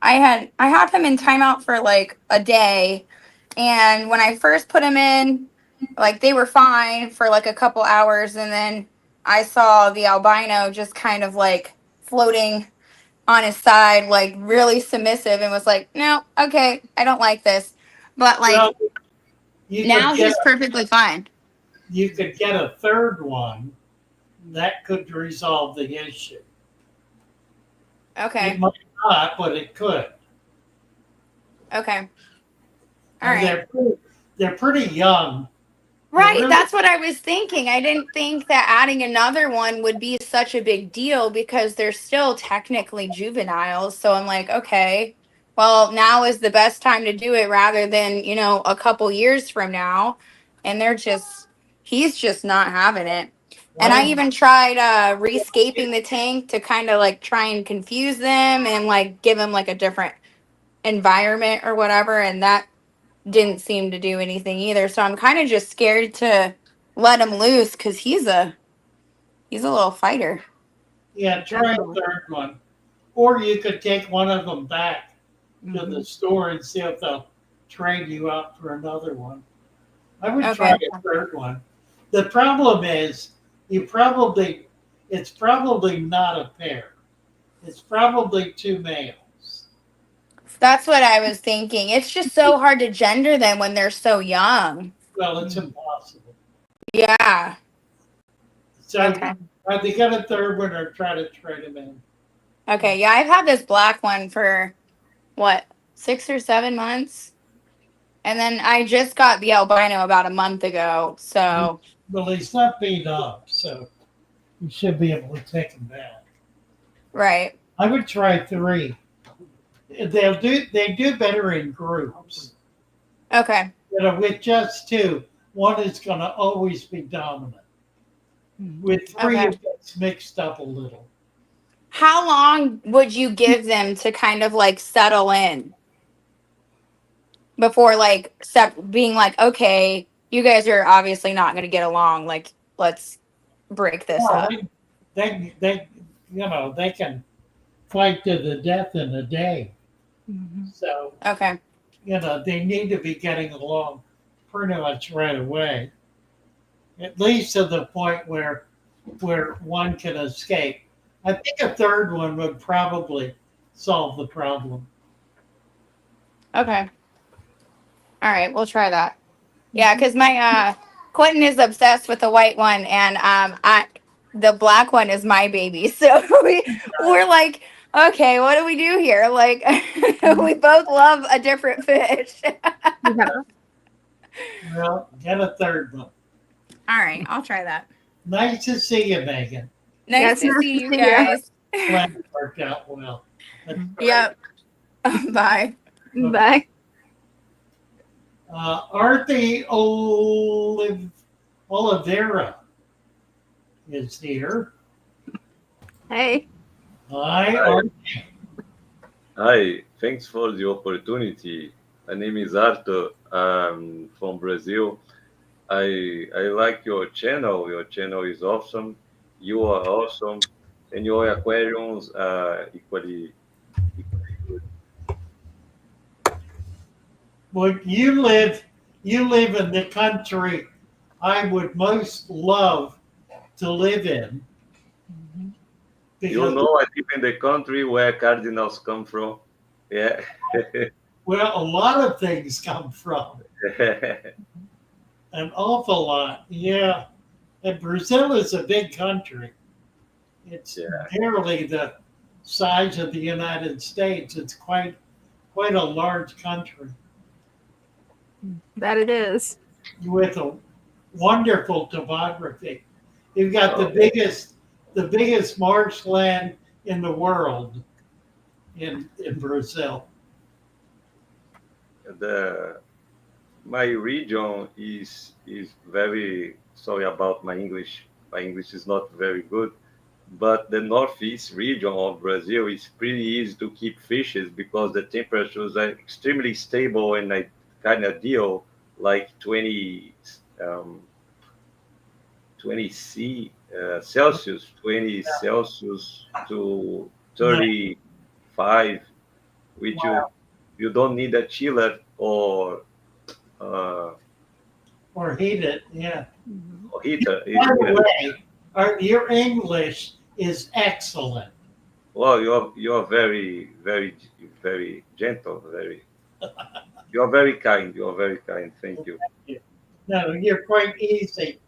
Speaker 8: I had him in timeout for like a day, and when I first put him in, like they were fine for like a couple hours, and then I saw the albino just kind of like floating on his side, like really submissive, and was like, no, okay, I don't like this. But like
Speaker 2: Well, you
Speaker 8: now
Speaker 2: could get
Speaker 8: he's perfectly fine.
Speaker 2: you could get a third one that could resolve the issue.
Speaker 8: Okay.
Speaker 2: It might not, but it could.
Speaker 8: Okay. All
Speaker 2: And
Speaker 8: right.
Speaker 2: they're pretty young.
Speaker 8: Right,
Speaker 2: really-
Speaker 8: that's what I was thinking. I didn't think that adding another one would be such a big deal because they're still technically juveniles. So I'm like, okay, well, now is the best time to do it rather than, a couple years from now. And he's just not having it. And I even tried rescaping the tank to kind of like try and confuse them and like give them like a different environment or whatever. And that didn't seem to do anything either. So I'm kind of just scared to let him loose because he's a little fighter.
Speaker 2: Yeah, try a third one. Or you could take one of them back to the store and see if they'll trade you out for another one. I would try a third one. The problem is it's probably not a pair. It's probably two males.
Speaker 8: That's what I was thinking. It's just so hard to gender them when they're so young.
Speaker 2: Well, it's impossible.
Speaker 8: Yeah.
Speaker 2: So either get a third one or try to trade them in.
Speaker 8: Okay. Yeah, I've had this black one for what, 6 or 7 months? And then I just got the albino about a month ago. So
Speaker 2: Well, he's not beat up, so you should be able to take him back.
Speaker 8: right.
Speaker 2: I would try 3. They do better in groups.
Speaker 8: Okay.
Speaker 2: With just 2, one is going to always be dominant. With 3,
Speaker 8: Okay.
Speaker 2: it gets mixed up a little.
Speaker 8: How long would you give them to kind of like settle in before like being like, okay, you guys are obviously not going to get along. Like, let's break this up.
Speaker 2: They they can fight to the death in a day. So
Speaker 8: Okay.
Speaker 2: they need to be getting along pretty much right away. At least to the point where one can escape. I think a third one would probably solve the problem.
Speaker 8: Okay. All right, we'll try that. Yeah, because my Quentin is obsessed with the white one, and the black one is my baby. So we're like, okay, what do we do here? Like, we both love a different fish.
Speaker 2: Well, get a third one.
Speaker 8: All right, I'll try that.
Speaker 2: Nice to see you, Megan.
Speaker 8: Nice to see you guys.
Speaker 2: Glad it worked out well.
Speaker 8: Yep. Bye.
Speaker 3: Bye.
Speaker 2: Arthie Oliveira is here.
Speaker 3: Hey.
Speaker 2: Hi, Arthie.
Speaker 9: Hi, thanks for the opportunity. My name is Arthur. I'm from Brazil, I like your channel. Your channel is awesome. You are awesome, and your aquariums are equally good.
Speaker 2: Well, you live in the country I would most love to live in
Speaker 9: You
Speaker 2: because,
Speaker 9: know, I live in the country where cardinals come from. Yeah.
Speaker 2: well, a lot of things come from an awful lot. Yeah, and Brazil is a big country. It's
Speaker 9: Yeah.
Speaker 2: barely the size of the United States. It's quite a large country
Speaker 3: That it is.
Speaker 2: with a wonderful topography. You've got
Speaker 9: Oh,
Speaker 2: the biggest marshland in the world in Brazil.
Speaker 9: the my region is very sorry about my English. My English is not very good, but the northeast region of Brazil is pretty easy to keep fishes because the temperatures are extremely stable and I kind of deal like 20 Celsius, 20 Celsius to
Speaker 2: Yeah,
Speaker 9: 35, which
Speaker 2: wow.
Speaker 9: you don't need a chiller uh,
Speaker 2: Or heat it. Yeah.
Speaker 3: Mhm.
Speaker 9: or heater.
Speaker 2: By the way, your English is excellent.
Speaker 9: Well, you're very gentle, very you're very kind. You're very kind. Thank
Speaker 2: Thank
Speaker 9: you.
Speaker 2: you. No, you're quite easy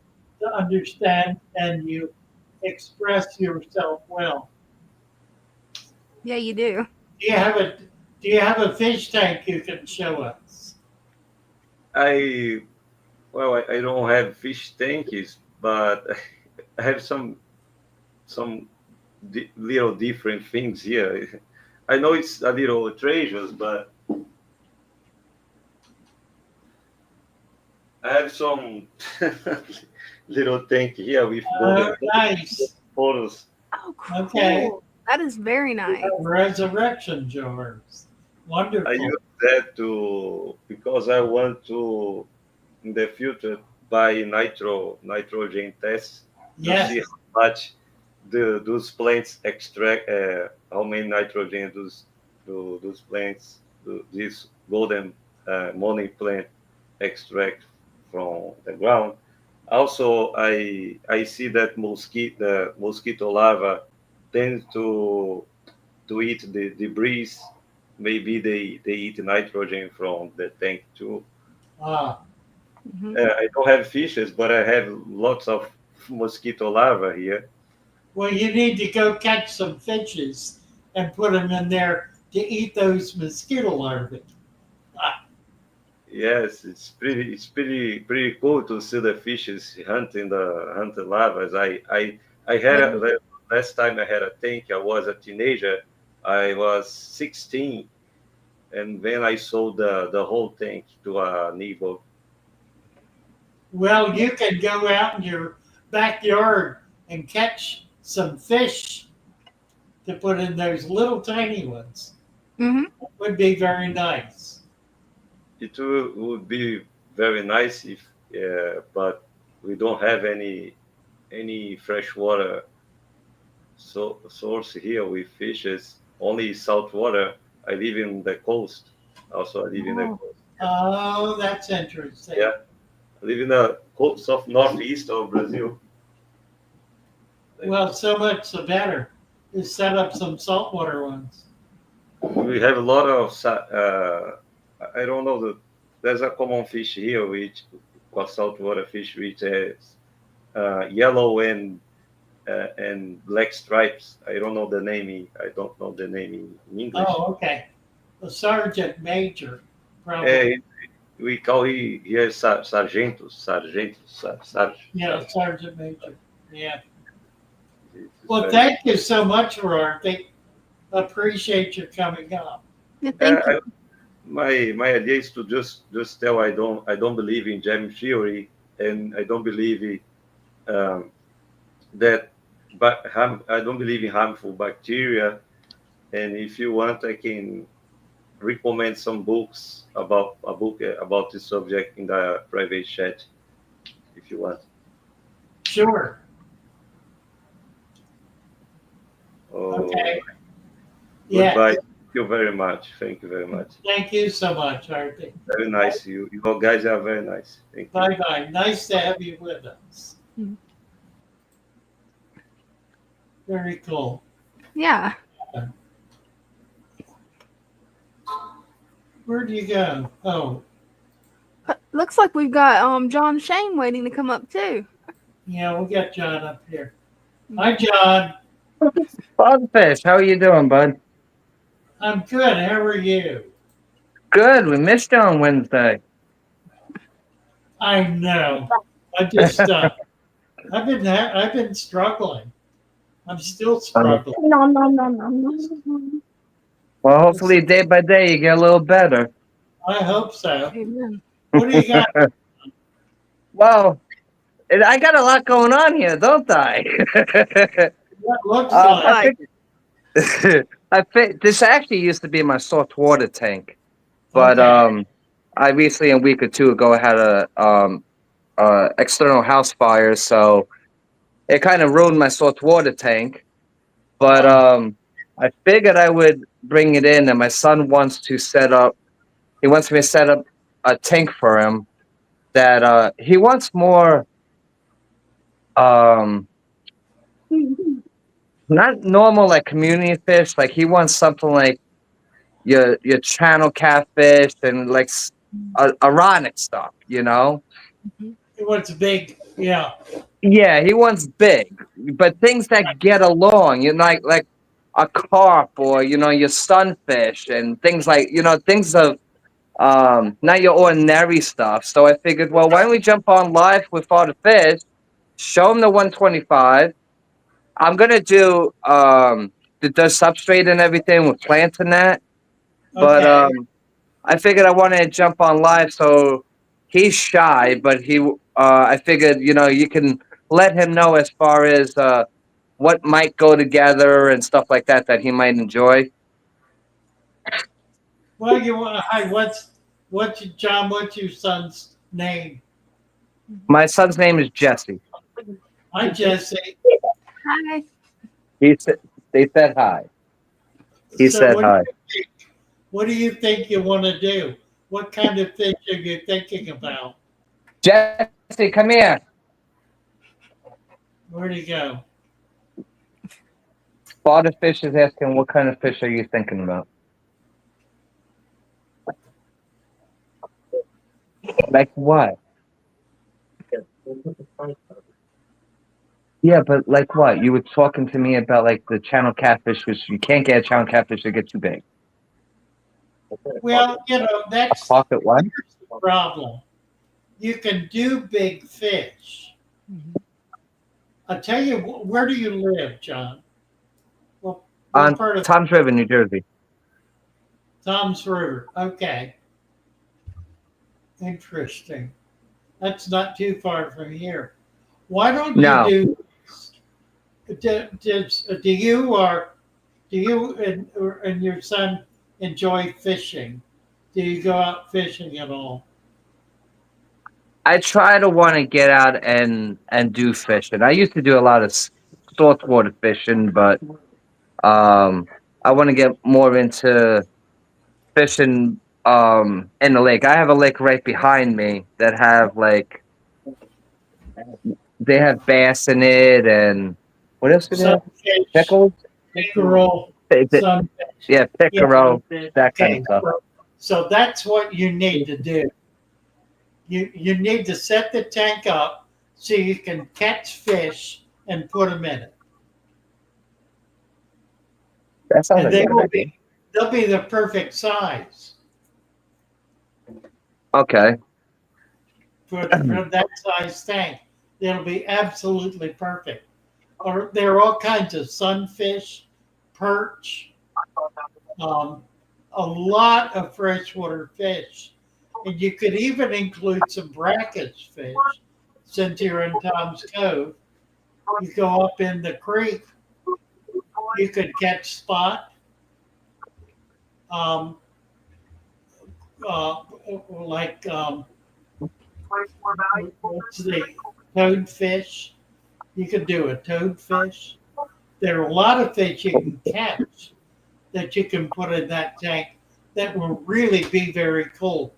Speaker 2: to understand and you express yourself well.
Speaker 3: Yeah, you do.
Speaker 2: Do you have a do you have a fish tank you can show us?
Speaker 9: I I don't have fish tanks, but I have some little different things here. I know it's a little treasures, but I have some little tank here with
Speaker 2: Oh,
Speaker 9: golden
Speaker 2: nice.
Speaker 9: photos.
Speaker 3: Oh,
Speaker 2: Okay.
Speaker 3: cool. That is very nice.
Speaker 2: Resurrection jars.
Speaker 9: I
Speaker 2: Wonderful.
Speaker 9: use that to because I want to in the future buy nitrogen tests to see
Speaker 2: Yes.
Speaker 9: how much those plants extract, how many nitrogen those plants, this golden morning plant extract from the ground. Also, I see that the mosquito larva tends to eat the debris. Maybe they eat nitrogen from the tank too.
Speaker 2: Ah.
Speaker 3: Hmm.
Speaker 9: I don't have fishes, but I have lots of mosquito larvae here.
Speaker 2: Well, you need to go catch some fishes and put them in there to eat those mosquito larvae. Ah,
Speaker 9: Yes, pretty cool to see the fishes hunting larvae. I had
Speaker 3: Yeah.
Speaker 9: last time I had a tank. I was a teenager. I was 16, and then I sold the whole tank to a neighbor.
Speaker 2: well, you can go out in your backyard and catch some fish to put in those little tiny ones.
Speaker 3: Hmm.
Speaker 2: Would be very nice.
Speaker 9: It would be very nice if, but we don't have any fresh water source here with fishes. Only salt water. I live in the coast. Also, I live in the
Speaker 3: Oh.
Speaker 9: coast.
Speaker 2: Oh, that's interesting.
Speaker 9: Yeah, I live in the coast of northeast of Brazil.
Speaker 2: Well, so much the better. Just set up some saltwater ones.
Speaker 9: We have a lot of I don't know there's a common fish here which called saltwater fish which has yellow and black stripes. I don't know the name. I don't know the name in English.
Speaker 2: Oh, okay. The sergeant major, probably.
Speaker 9: Eh, we call here sargento.
Speaker 2: Yeah, sergeant major. Yeah.
Speaker 9: It's
Speaker 2: Well,
Speaker 9: very,
Speaker 2: thank you so much, Rorty. Appreciate your coming up.
Speaker 3: Yeah, thank you.
Speaker 9: my idea is to just tell I don't believe in germ theory and I don't believe um, that but I don't believe in harmful bacteria. And if you want, I can recommend some books about a book about this subject in the private chat. if you want.
Speaker 2: Sure.
Speaker 9: Oh,
Speaker 2: Okay. Yeah.
Speaker 9: goodbye. Thank you very much. Thank you very much.
Speaker 2: Thank you so much, Artie.
Speaker 9: Very nice. You guys are very nice. Thank you.
Speaker 2: Bye bye. Nice to have you with us. Very cool.
Speaker 3: Yeah.
Speaker 2: Where'd you go? Oh,
Speaker 3: Looks like we've got John Shane waiting to come up too.
Speaker 2: yeah, we got John up here. Hi, John.
Speaker 10: Father Fish, how are you doing, bud?
Speaker 2: I'm good. How are you?
Speaker 10: Good. We missed you on Wednesday.
Speaker 2: I know. I just I've been struggling. I'm still struggling.
Speaker 6: No, no, no, no, no.
Speaker 10: Well, hopefully, day by day, you get a little better.
Speaker 2: I hope so.
Speaker 3: Amen.
Speaker 2: What do you got?
Speaker 10: Well, I got a lot going on here, don't I?
Speaker 2: What looks
Speaker 10: I
Speaker 2: like?
Speaker 10: think this actually used to be my salt water tank, but
Speaker 2: Okay.
Speaker 10: I recently, a week or two ago, had a external house fire, so it kind of ruined my salt water tank. But I figured I would bring it in, and my son wants to set up. He wants me to set up a tank for him. That he wants more, um, not normal like community fish. Like he wants something like your channel catfish and like ironic stuff. You know?
Speaker 2: What's big? Yeah.
Speaker 10: Yeah, he wants big, but things that get along. You know, like a carp or your sunfish and things like things of not your ordinary stuff. So I figured, well, why don't we jump on live with Father Fish, show him the 125. I'm gonna do the substrate and everything with plants and that, but
Speaker 2: Okay.
Speaker 10: I figured I wanted to jump on live, so he's shy, but I figured you can let him know as far as what might go together and stuff like that he might enjoy.
Speaker 2: Well, you want? Hi. John? What's your son's name?
Speaker 10: My son's name is Jesse.
Speaker 2: Hi, Jesse.
Speaker 3: Hi.
Speaker 10: He said they said hi. He
Speaker 2: So
Speaker 10: said hi.
Speaker 2: what do you think you want to do? What kind of fish are you thinking about?
Speaker 10: Jesse, come here.
Speaker 2: Where'd he go?
Speaker 10: Father Fish is asking, what kind of fish are you thinking about? Like what? Yeah, but like what? You were talking to me about like the channel catfish, which you can't get a channel catfish that get too big.
Speaker 2: Well, that's
Speaker 10: Pocket what?
Speaker 2: here's the problem. You can do big fish. I'll tell you, where do you live, John? What
Speaker 10: On
Speaker 2: part of
Speaker 10: Tom's River, New Jersey.
Speaker 2: Tom's River? Okay. Interesting. That's not too far from here. Why don't
Speaker 10: No.
Speaker 2: you do you and your son enjoy fishing? Do you go out fishing at all?
Speaker 10: I try to want to get out and do fishing. I used to do a lot of saltwater fishing, but I want to get more into fishing in the lake. I have a lake right behind me that have like they have bass in it and what else do they have?
Speaker 2: Sunfish,
Speaker 10: Pickles?
Speaker 2: pickerel,
Speaker 10: Is it-
Speaker 2: sunfish.
Speaker 10: Yeah, pickerel, that kind
Speaker 2: Okay,
Speaker 10: of stuff.
Speaker 2: so that's what you need to do. You need to set the tank up so you can catch fish and put them in it.
Speaker 10: That sounds
Speaker 2: And
Speaker 10: like
Speaker 2: they
Speaker 10: a good
Speaker 2: will
Speaker 10: idea.
Speaker 2: they'll be the perfect size
Speaker 10: Okay.
Speaker 2: for that size tank. They'll be absolutely perfect. Or there are all kinds of sunfish, perch, a lot of freshwater fish. And you could even include some brackish fish since you're in Tom's Cove. You go up in the creek, you could catch spot, um, like What's the toadfish? You could do a toadfish. There are a lot of fish you can catch that you can put in that tank that will really be very cool,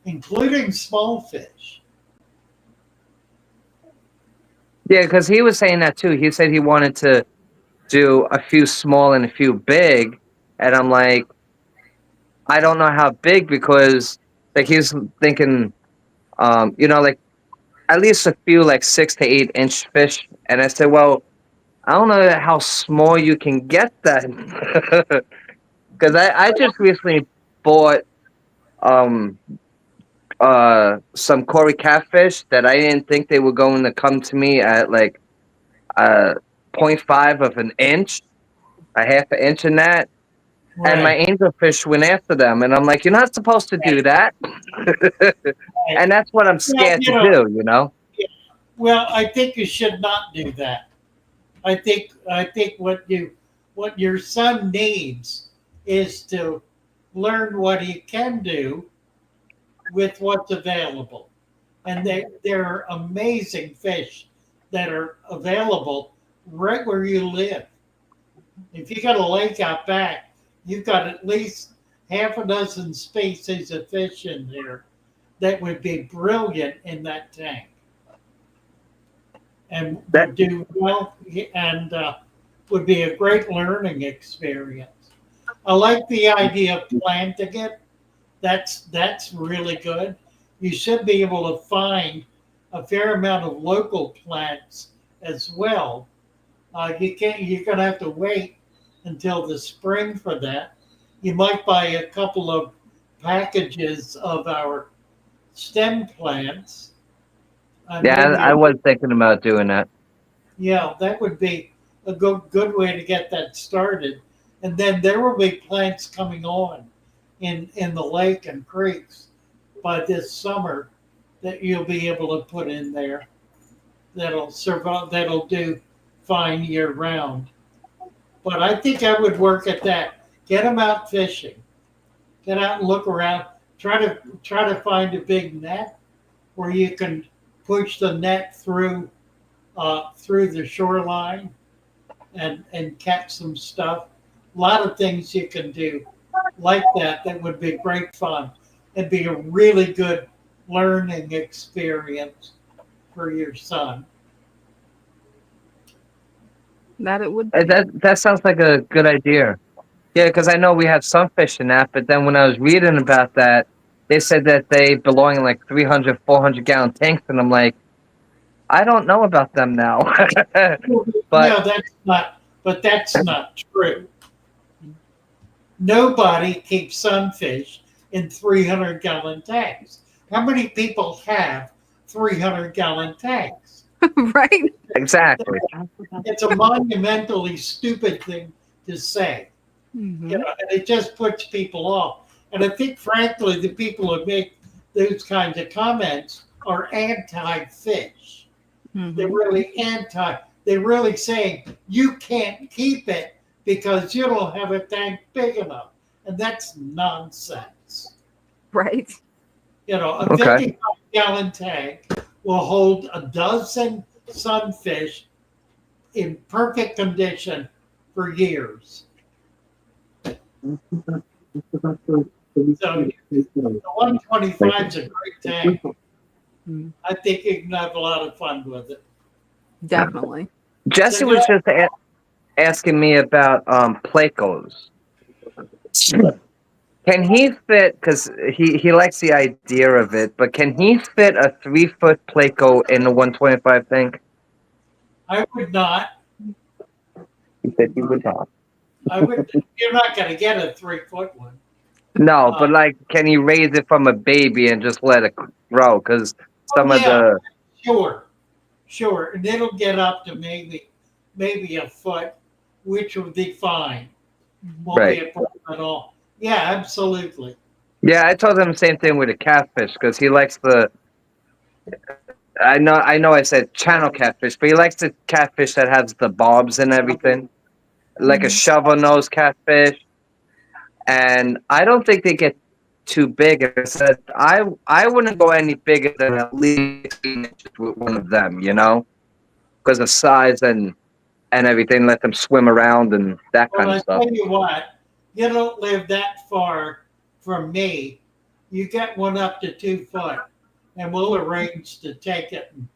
Speaker 2: including small fish.
Speaker 10: Yeah, because he was saying that too. He said he wanted to do a few small and a few big, and I'm like, I don't know how big because like he's thinking, like at least a few like 6 to 8 inch fish, and I said, well, I don't know how small you can get that because I just recently bought um some Cory catfish that I didn't think they were going to come to me at like uh 0.5 of an inch, a half an inch in that. And my
Speaker 2: Right.
Speaker 10: angelfish went after them, and I'm like, you're not supposed to do that.
Speaker 2: Right.
Speaker 10: And that's what I'm
Speaker 2: Well,
Speaker 10: scared to do.
Speaker 2: well, I think you should not do that. I think what your son needs is to learn what he can do with what's available. And there are amazing fish that are available right where you live. If you got a lake out back, you've got at least half a dozen species of fish in there that would be brilliant in that tank and
Speaker 10: That
Speaker 2: would do well and would be a great learning experience. I like the idea of planting it. That's really good. You should be able to find a fair amount of local plants as well. You can't. You're gonna have to wait until the spring for that. You might buy a couple of packages of our stem plants, and
Speaker 10: yeah,
Speaker 2: maybe
Speaker 10: I was thinking about doing that.
Speaker 2: yeah, that would be a good way to get that started. And then there will be plants coming on in the lake and creeks by this summer that you'll be able to put in there that'll survive, that'll do fine year round. But I think I would work at that. Get them out fishing. Get out and look around. Try to find a big net where you can push the net through the shoreline and catch some stuff. A lot of things you can do like that that would be great fun and be a really good learning experience for your son.
Speaker 3: That it would be.
Speaker 10: That sounds like a good idea. Yeah, because I know we have some fish in that, but then when I was reading about that, they said that they belong in like 300, 400 gallon tanks, and I'm like, I don't know about them now. But
Speaker 2: No, that's not true. Nobody keeps sunfish in 300-gallon tanks. How many people have 300-gallon tanks?
Speaker 3: Right?
Speaker 10: exactly.
Speaker 2: It's a monumentally stupid thing to say,
Speaker 3: Mhm.
Speaker 2: and it just puts people off. And I think, frankly, the people who make those kinds of comments are anti-fish. They're
Speaker 3: Mhm.
Speaker 2: really anti. They're really saying you can't keep it because you don't have a tank big enough, and that's nonsense.
Speaker 3: Right.
Speaker 2: A
Speaker 10: Okay.
Speaker 2: 55-gallon tank will hold a dozen sunfish in perfect condition for years. So the 125 is a great tank.
Speaker 3: Mm.
Speaker 2: I think you can have a lot of fun with it.
Speaker 3: Definitely.
Speaker 10: Jesse
Speaker 2: So
Speaker 10: was just asking me about Plecos. Can he fit? Because he likes the idea of it, but can he fit a 3 foot Pleco in the 125 tank?
Speaker 2: I would not.
Speaker 10: He said he would not.
Speaker 2: I would. You're not going to get a 3-foot one.
Speaker 10: No, but like, can he raise it from a baby and just let it grow? Because
Speaker 2: Oh
Speaker 10: some of
Speaker 2: yeah,
Speaker 10: the
Speaker 2: sure, and it'll get up to maybe a foot, which would be fine. Won't
Speaker 10: right.
Speaker 2: be a problem at all. Yeah, absolutely.
Speaker 10: Yeah, I told him the same thing with the catfish because he likes the. I know. I said channel catfish, but he likes the catfish that has the bobs and everything, like a
Speaker 3: Mhm.
Speaker 10: shovel nose catfish. And I don't think they get too big. And I said I wouldn't go any bigger than at least 16 inches with one of them, because of size and everything. Let them swim around and that
Speaker 2: Well,
Speaker 10: kind of
Speaker 2: I
Speaker 10: stuff.
Speaker 2: tell you what, you don't live that far from me. You get one up to 2 foot, and we'll arrange to take it and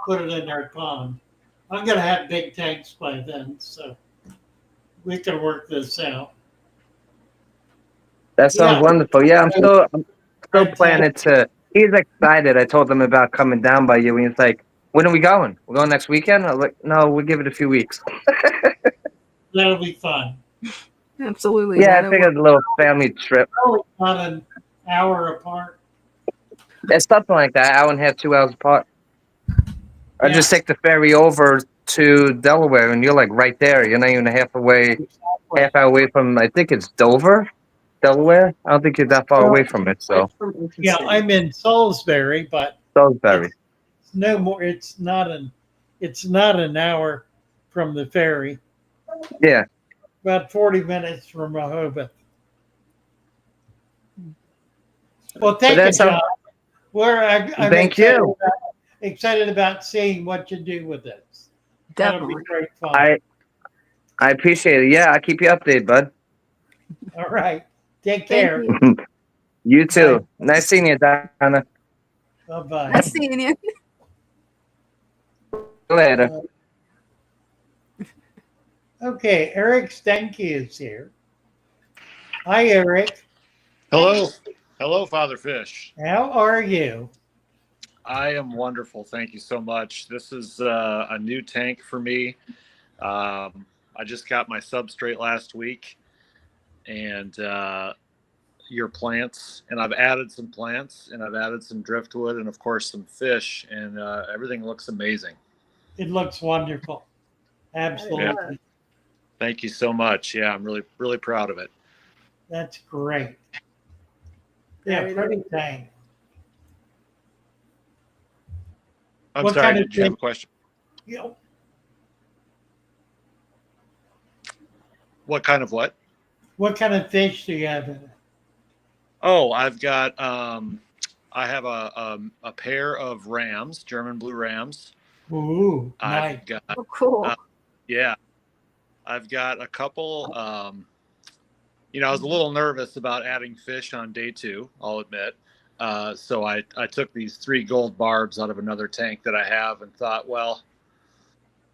Speaker 2: put it in our pond. I'm going to have big tanks by then, so we can work this out.
Speaker 10: That sounds
Speaker 2: Yeah.
Speaker 10: wonderful. Yeah, I'm still
Speaker 2: Right,
Speaker 10: planning to. He's excited. I told him about coming down by you, and he's like, "When are we going? We're going next weekend?" I was like, "No, we'll give it a few weeks."
Speaker 2: that'll be fun.
Speaker 3: Absolutely.
Speaker 10: Yeah, I
Speaker 3: That'll
Speaker 10: figured a little family trip.
Speaker 2: Probably about an hour apart.
Speaker 10: It's something like that, hour and a half, 2 hours apart. I just take the ferry over to Delaware, and you're like right there. You're not even half hour away from. I think it's Dover, Delaware. I don't think you're that far away from it. So
Speaker 2: Yeah, I'm in Salisbury, but
Speaker 10: Salisbury.
Speaker 2: it's no more. It's not an hour from the ferry.
Speaker 10: Yeah.
Speaker 2: About 40 minutes from Rehoboth. Well, thank you, John. I'm
Speaker 10: thank you.
Speaker 2: Excited about seeing what you do with this. That'll be great fun.
Speaker 10: I appreciate it. Yeah, I'll keep you updated, bud.
Speaker 2: All right. Take
Speaker 3: Thank
Speaker 2: care.
Speaker 3: you.
Speaker 10: You too.
Speaker 2: Bye.
Speaker 10: Nice seeing you, Donna.
Speaker 2: Bye-bye.
Speaker 3: Nice seeing you.
Speaker 10: Later.
Speaker 2: Okay, Eric Stenke is here. Hi, Eric.
Speaker 11: Hello. Hello, Father Fish.
Speaker 2: How are you?
Speaker 11: I am wonderful. Thank you so much. This is a new tank for me. I just got my substrate last week and your plants, and I've added some plants and I've added some driftwood and of course some fish, and everything looks amazing.
Speaker 2: It looks wonderful. Absolutely.
Speaker 11: Yeah. Thank you so much. Yeah, I'm really, really proud of it.
Speaker 2: That's great. Yeah, pretty tank.
Speaker 11: I'm
Speaker 2: What
Speaker 11: sorry,
Speaker 2: kind of
Speaker 11: did you have a
Speaker 2: fish-
Speaker 11: question?
Speaker 2: You know,
Speaker 11: What kind of what?
Speaker 2: what kind of fish do you have in it?
Speaker 11: Oh, I've got I have a pair of rams, German blue rams.
Speaker 2: Ooh, nice.
Speaker 11: I've got
Speaker 3: Oh, cool.
Speaker 11: yeah, I've got a couple. I was a little nervous about adding fish on day 2, I'll admit. So I took these 3 gold barbs out of another tank that I have and thought, well,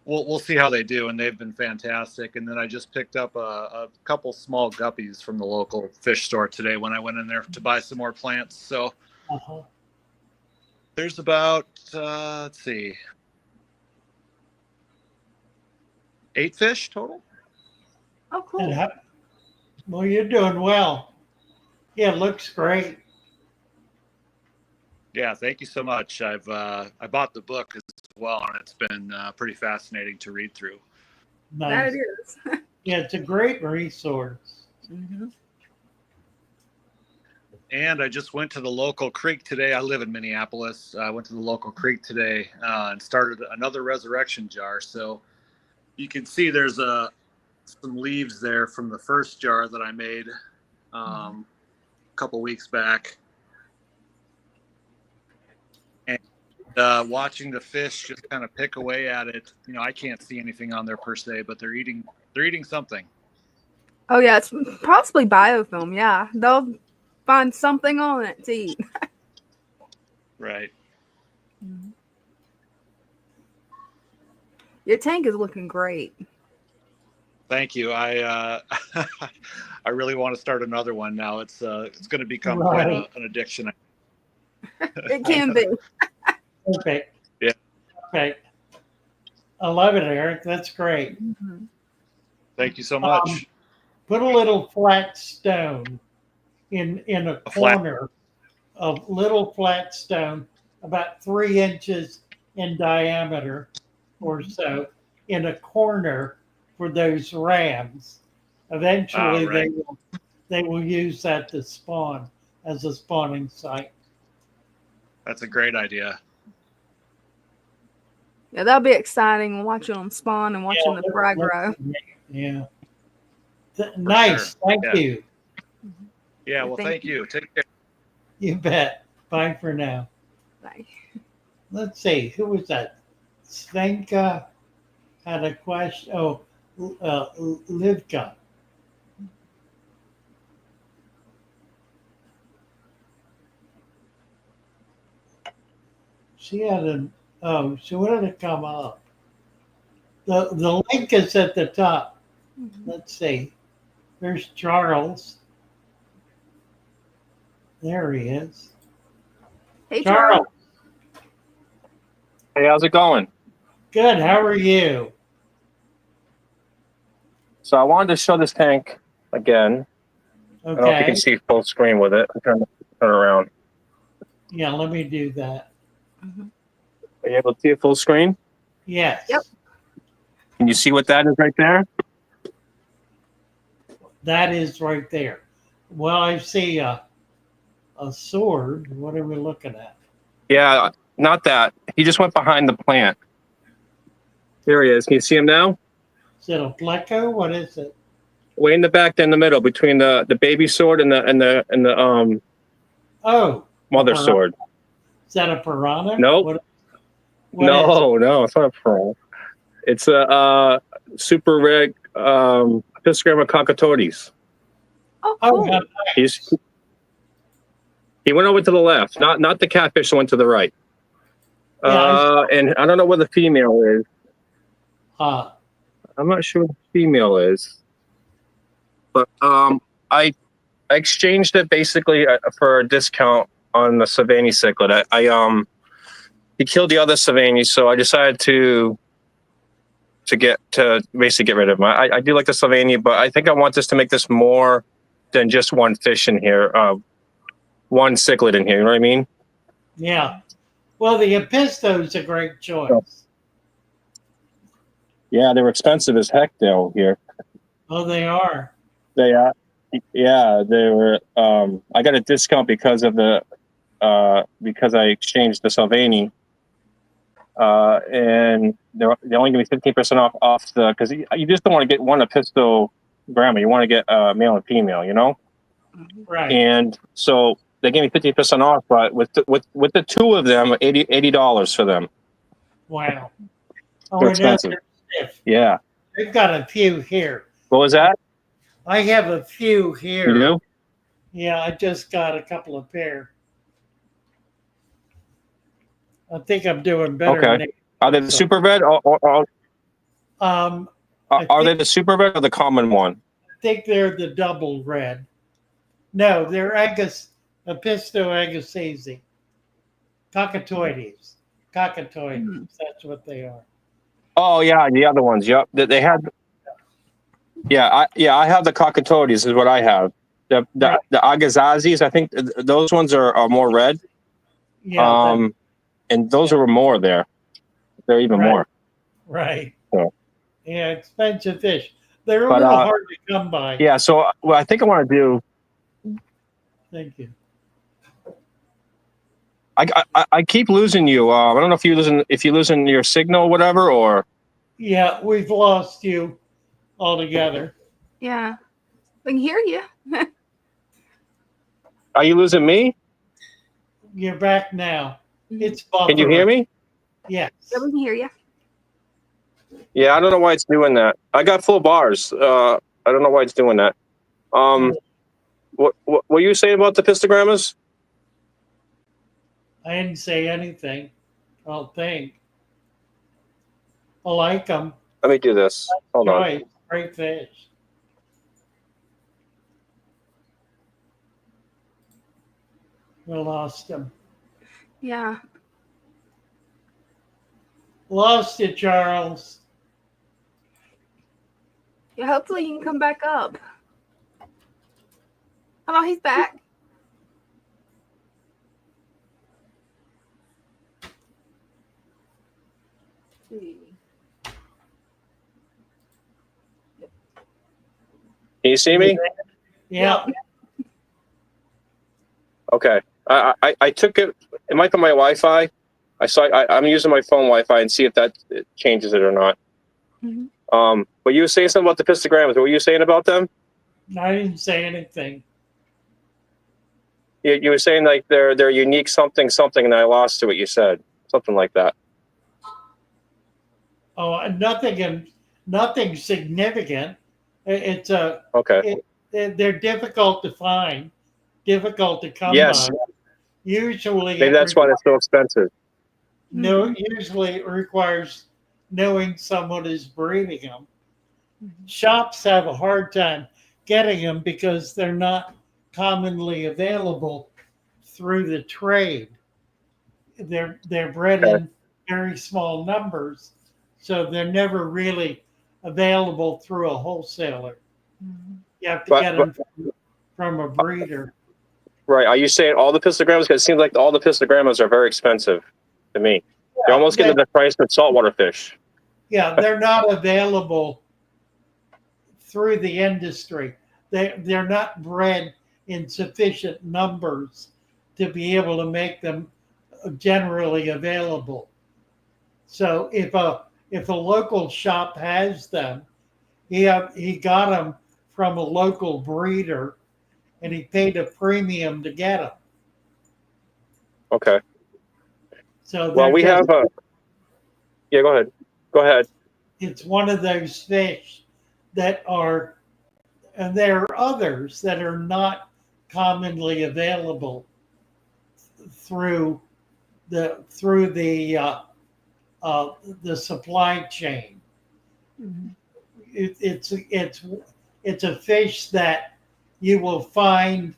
Speaker 11: we'll see how they do, and they've been fantastic. And then I just picked up a couple small guppies from the local fish store today when I went in there to buy some more plants. So there's about let's see, 8 fish total.
Speaker 3: Oh, cool.
Speaker 2: Well, you're doing well. Yeah, it looks great.
Speaker 11: Yeah, thank you so much. I bought the book as well, and it's been pretty fascinating to read through.
Speaker 2: Nice.
Speaker 3: That it is.
Speaker 2: Yeah, it's a great resource.
Speaker 3: Mm-hmm.
Speaker 11: And I just went to the local creek today. I live in Minneapolis. I went to the local creek today and started another resurrection jar. So you can see there's some leaves there from the first jar that I made a couple weeks back. And watching the fish just kind of pick away at it, I can't see anything on there per se, but they're eating something.
Speaker 3: Oh yeah, it's possibly biofilm. Yeah, they'll find something on it to eat.
Speaker 11: Right.
Speaker 3: Your tank is looking great.
Speaker 11: Thank you. I I really want to start another one now. It's going to become
Speaker 2: Right.
Speaker 11: quite an addiction.
Speaker 3: It can be.
Speaker 2: Perfect.
Speaker 11: Yeah.
Speaker 2: Perfect. I love it, Eric. That's great.
Speaker 11: Thank you so much.
Speaker 2: Put a little flat stone in a
Speaker 11: flat-
Speaker 2: corner of little flat stone, about 3 inches in diameter or so, in a corner for those rams. Eventually,
Speaker 11: right.
Speaker 2: they will use that to spawn as a spawning site.
Speaker 11: That's a great idea.
Speaker 3: Yeah, that'll be exciting watching them spawn and watching the fry grow.
Speaker 2: Yeah. Nice.
Speaker 11: sure.
Speaker 2: Thank
Speaker 11: Yeah.
Speaker 2: you.
Speaker 11: Yeah. Well,
Speaker 3: Thank
Speaker 11: thank you. Take care.
Speaker 2: You bet. Bye for now.
Speaker 3: Bye.
Speaker 2: Let's see. Who was that? Svenka had a question. Oh, Livka. She had an. Oh, she wanted to come up. The link is at the top.
Speaker 3: Mhm.
Speaker 2: Let's see. There's Charles. There he is.
Speaker 3: Hey,
Speaker 2: Charles.
Speaker 3: Charles.
Speaker 12: Hey, how's it going?
Speaker 2: Good. How are you?
Speaker 12: So I wanted to show this tank again. I don't know if you
Speaker 2: Okay.
Speaker 12: can see full screen with it. Turn around.
Speaker 2: Yeah, let me do that.
Speaker 3: Mhm.
Speaker 12: Are you able to see it full screen?
Speaker 2: Yes.
Speaker 3: Yep.
Speaker 12: Can you see what that is right there?
Speaker 2: That is right there. Well, I see a sword. What are we looking at?
Speaker 12: Yeah, not that. He just went behind the plant. There he is. Can you see him now?
Speaker 2: Is it a pleco? What is it?
Speaker 12: Way in the back, then in the middle, between the baby sword and the
Speaker 2: Oh,
Speaker 12: mother
Speaker 2: piranha.
Speaker 12: sword.
Speaker 2: Is that a piranha?
Speaker 12: Nope.
Speaker 2: What is
Speaker 12: No, it's not a pearl. It's a super red Piscograma cockatodes.
Speaker 3: Oh,
Speaker 2: Oh,
Speaker 3: cool.
Speaker 2: how nice.
Speaker 12: He went over to the left, not the catfish that went to the right.
Speaker 2: Yeah,
Speaker 12: And I don't know where the female is. I'm not sure what the female is. But I exchanged it basically for a discount on the Savani cichlid. He killed the other Savani, so I decided to basically get rid of him. I do like the Savani, but I think I want this to make this more than just one fish in here, one cichlid in here. You know what I mean?
Speaker 2: yeah. Well, the Episto is a great choice.
Speaker 12: Yeah, they were expensive as heck though here.
Speaker 2: Oh, they are.
Speaker 12: They yeah, they were. I got a discount because of because I exchanged the Salvani, and they only give me 15% off because you just don't want to get one Episto grandma. You want to get male and female, you know.
Speaker 2: Right.
Speaker 12: And so they gave me 50% off, but with the two of them, $80 for them.
Speaker 2: Wow.
Speaker 12: They're
Speaker 2: Oh,
Speaker 12: expensive.
Speaker 2: stiff.
Speaker 12: Yeah.
Speaker 2: They've got a few here.
Speaker 12: What was that?
Speaker 2: I have a few here.
Speaker 12: You do?
Speaker 2: Yeah, I just got a couple of pair. I think I'm doing better.
Speaker 12: Okay. Are they the super red are they the super red or the common one?
Speaker 2: I think they're the double red. No, they're Episto agassiz. Cockatoides. Cockatoides. That's what they are.
Speaker 12: Oh yeah, the other ones. Yep, they had. Yeah, I have the cockatodes. Is what I have. The agazazis. I think those ones are more red.
Speaker 2: Yeah.
Speaker 12: And those are more there. They're even more.
Speaker 2: Right.
Speaker 12: So.
Speaker 2: Yeah, expensive fish. They're a little hard to come by.
Speaker 12: Yeah. So what I think I want to do.
Speaker 2: Thank you.
Speaker 12: I keep losing you. I don't know if you're losing your signal or whatever, or.
Speaker 2: Yeah, we've lost you altogether.
Speaker 3: Yeah, we can hear you.
Speaker 12: Are you losing me?
Speaker 2: You're back now. It's buffering.
Speaker 12: Can you hear me?
Speaker 2: Yes.
Speaker 3: Yeah, we can hear you.
Speaker 12: Yeah, I don't know why it's doing that. I got full bars. I don't know why it's doing that. What were you saying about the pistogrammas?
Speaker 2: I didn't say anything. I don't think. I like them.
Speaker 12: Let me do this. Hold on.
Speaker 2: Great fish. We lost him.
Speaker 3: Yeah.
Speaker 2: Lost you, Charles.
Speaker 3: Yeah, hopefully you can come back up. Oh, he's back.
Speaker 12: Can you see me?
Speaker 2: Yeah.
Speaker 12: Okay. I took it. It might be my Wi-Fi. I'm using my phone Wi-Fi and see if that changes it or not.
Speaker 3: Mm-hmm.
Speaker 12: But you were saying something about the pistogrammas. What were you saying about them?
Speaker 2: I didn't say anything.
Speaker 12: You were saying like they're unique something, and I lost to what you said. Something like that.
Speaker 2: Oh, and nothing significant. It's
Speaker 12: Okay.
Speaker 2: they're difficult to find, difficult to come by.
Speaker 12: Yes.
Speaker 2: Usually,
Speaker 12: Maybe that's why they're so expensive.
Speaker 2: usually it requires knowing someone is breeding them. Shops have a hard time getting them because they're not commonly available through the trade. They're bred
Speaker 12: Okay.
Speaker 2: in very small numbers, so they're never really available through a wholesaler. You have to
Speaker 12: But,
Speaker 2: get them from a breeder.
Speaker 12: right. Are you saying all the pistogrammas? Because it seems like all the pistogrammas are very expensive to me. They're almost getting to the price of saltwater fish.
Speaker 2: Yeah, they're not available through the industry. They're not bred in sufficient numbers to be able to make them generally available. So if a local shop has them, he got them from a local breeder, and he paid a premium to get them.
Speaker 12: Okay.
Speaker 2: So
Speaker 12: Well, we have a. Yeah, go ahead. Go ahead.
Speaker 2: It's one of those fish that are, and there are others that are not commonly available through the supply chain. It's a fish that you will find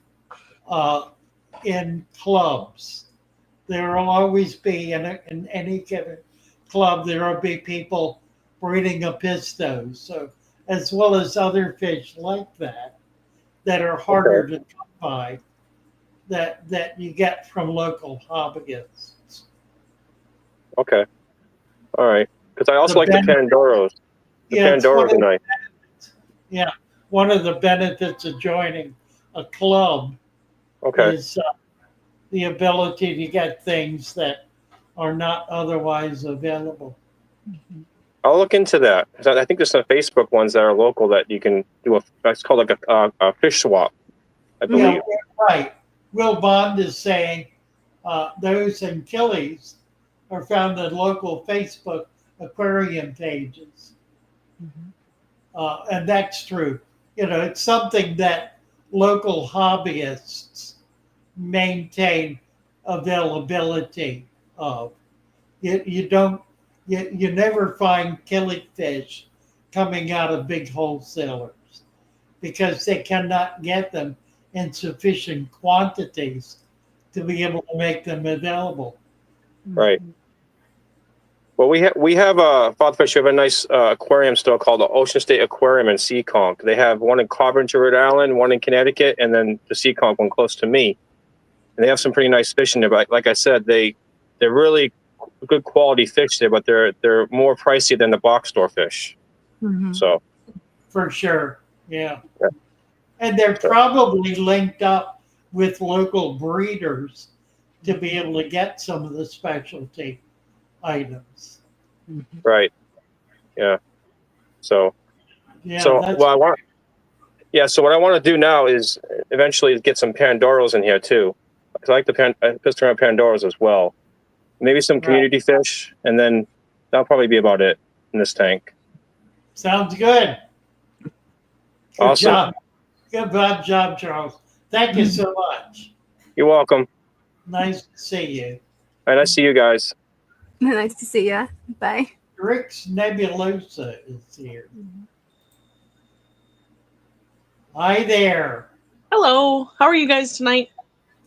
Speaker 2: in clubs. There will always be in any given club. There will be people breeding a pisto, so as well as other fish like that are harder to come by. That you get from local hobbyists.
Speaker 12: Okay. All right. Because I also like the Pandoros. The Pandoros are nice.
Speaker 2: Yeah. One of the benefits of joining a club is the ability to get things that are not otherwise available.
Speaker 12: I'll look into that. I think there's some Facebook ones that are local that you can do it's called like a fish swap, I believe.
Speaker 2: Yeah, right. Will Bond is saying those in Achilles are found in local Facebook aquarium pages. And that's true. It's something that local hobbyists maintain availability of. You never find killifish coming out of big wholesalers because they cannot get them in sufficient quantities to be able to make them available.
Speaker 12: Right. Well, we have Father Fish. We have a nice aquarium store called the Ocean State Aquarium in Seekonk. They have one in Coventry, Rhode Island, one in Connecticut, and then the Seekonk one close to me. And they have some pretty nice fish in there. But like I said, they're really good quality fish there, but they're more pricey than the box store fish. So
Speaker 2: for sure, yeah. And they're probably linked up with local breeders to be able to get some of the specialty items.
Speaker 12: Right. Yeah. So.
Speaker 2: Yeah.
Speaker 12: So So what I want to do now is eventually get some Pandoros in here too. I like the Pistogram Pandoros as well. Maybe some community fish, and then that'll probably be about it in this tank.
Speaker 2: Sounds good.
Speaker 12: Awesome.
Speaker 2: Good job, Charles. Thank you so much.
Speaker 12: You're welcome.
Speaker 2: Nice to see you.
Speaker 12: All right, nice to see you guys.
Speaker 3: Nice to see you. Bye.
Speaker 2: Rick's Nebulosa is here. Hi there.
Speaker 13: Hello. How are you guys tonight?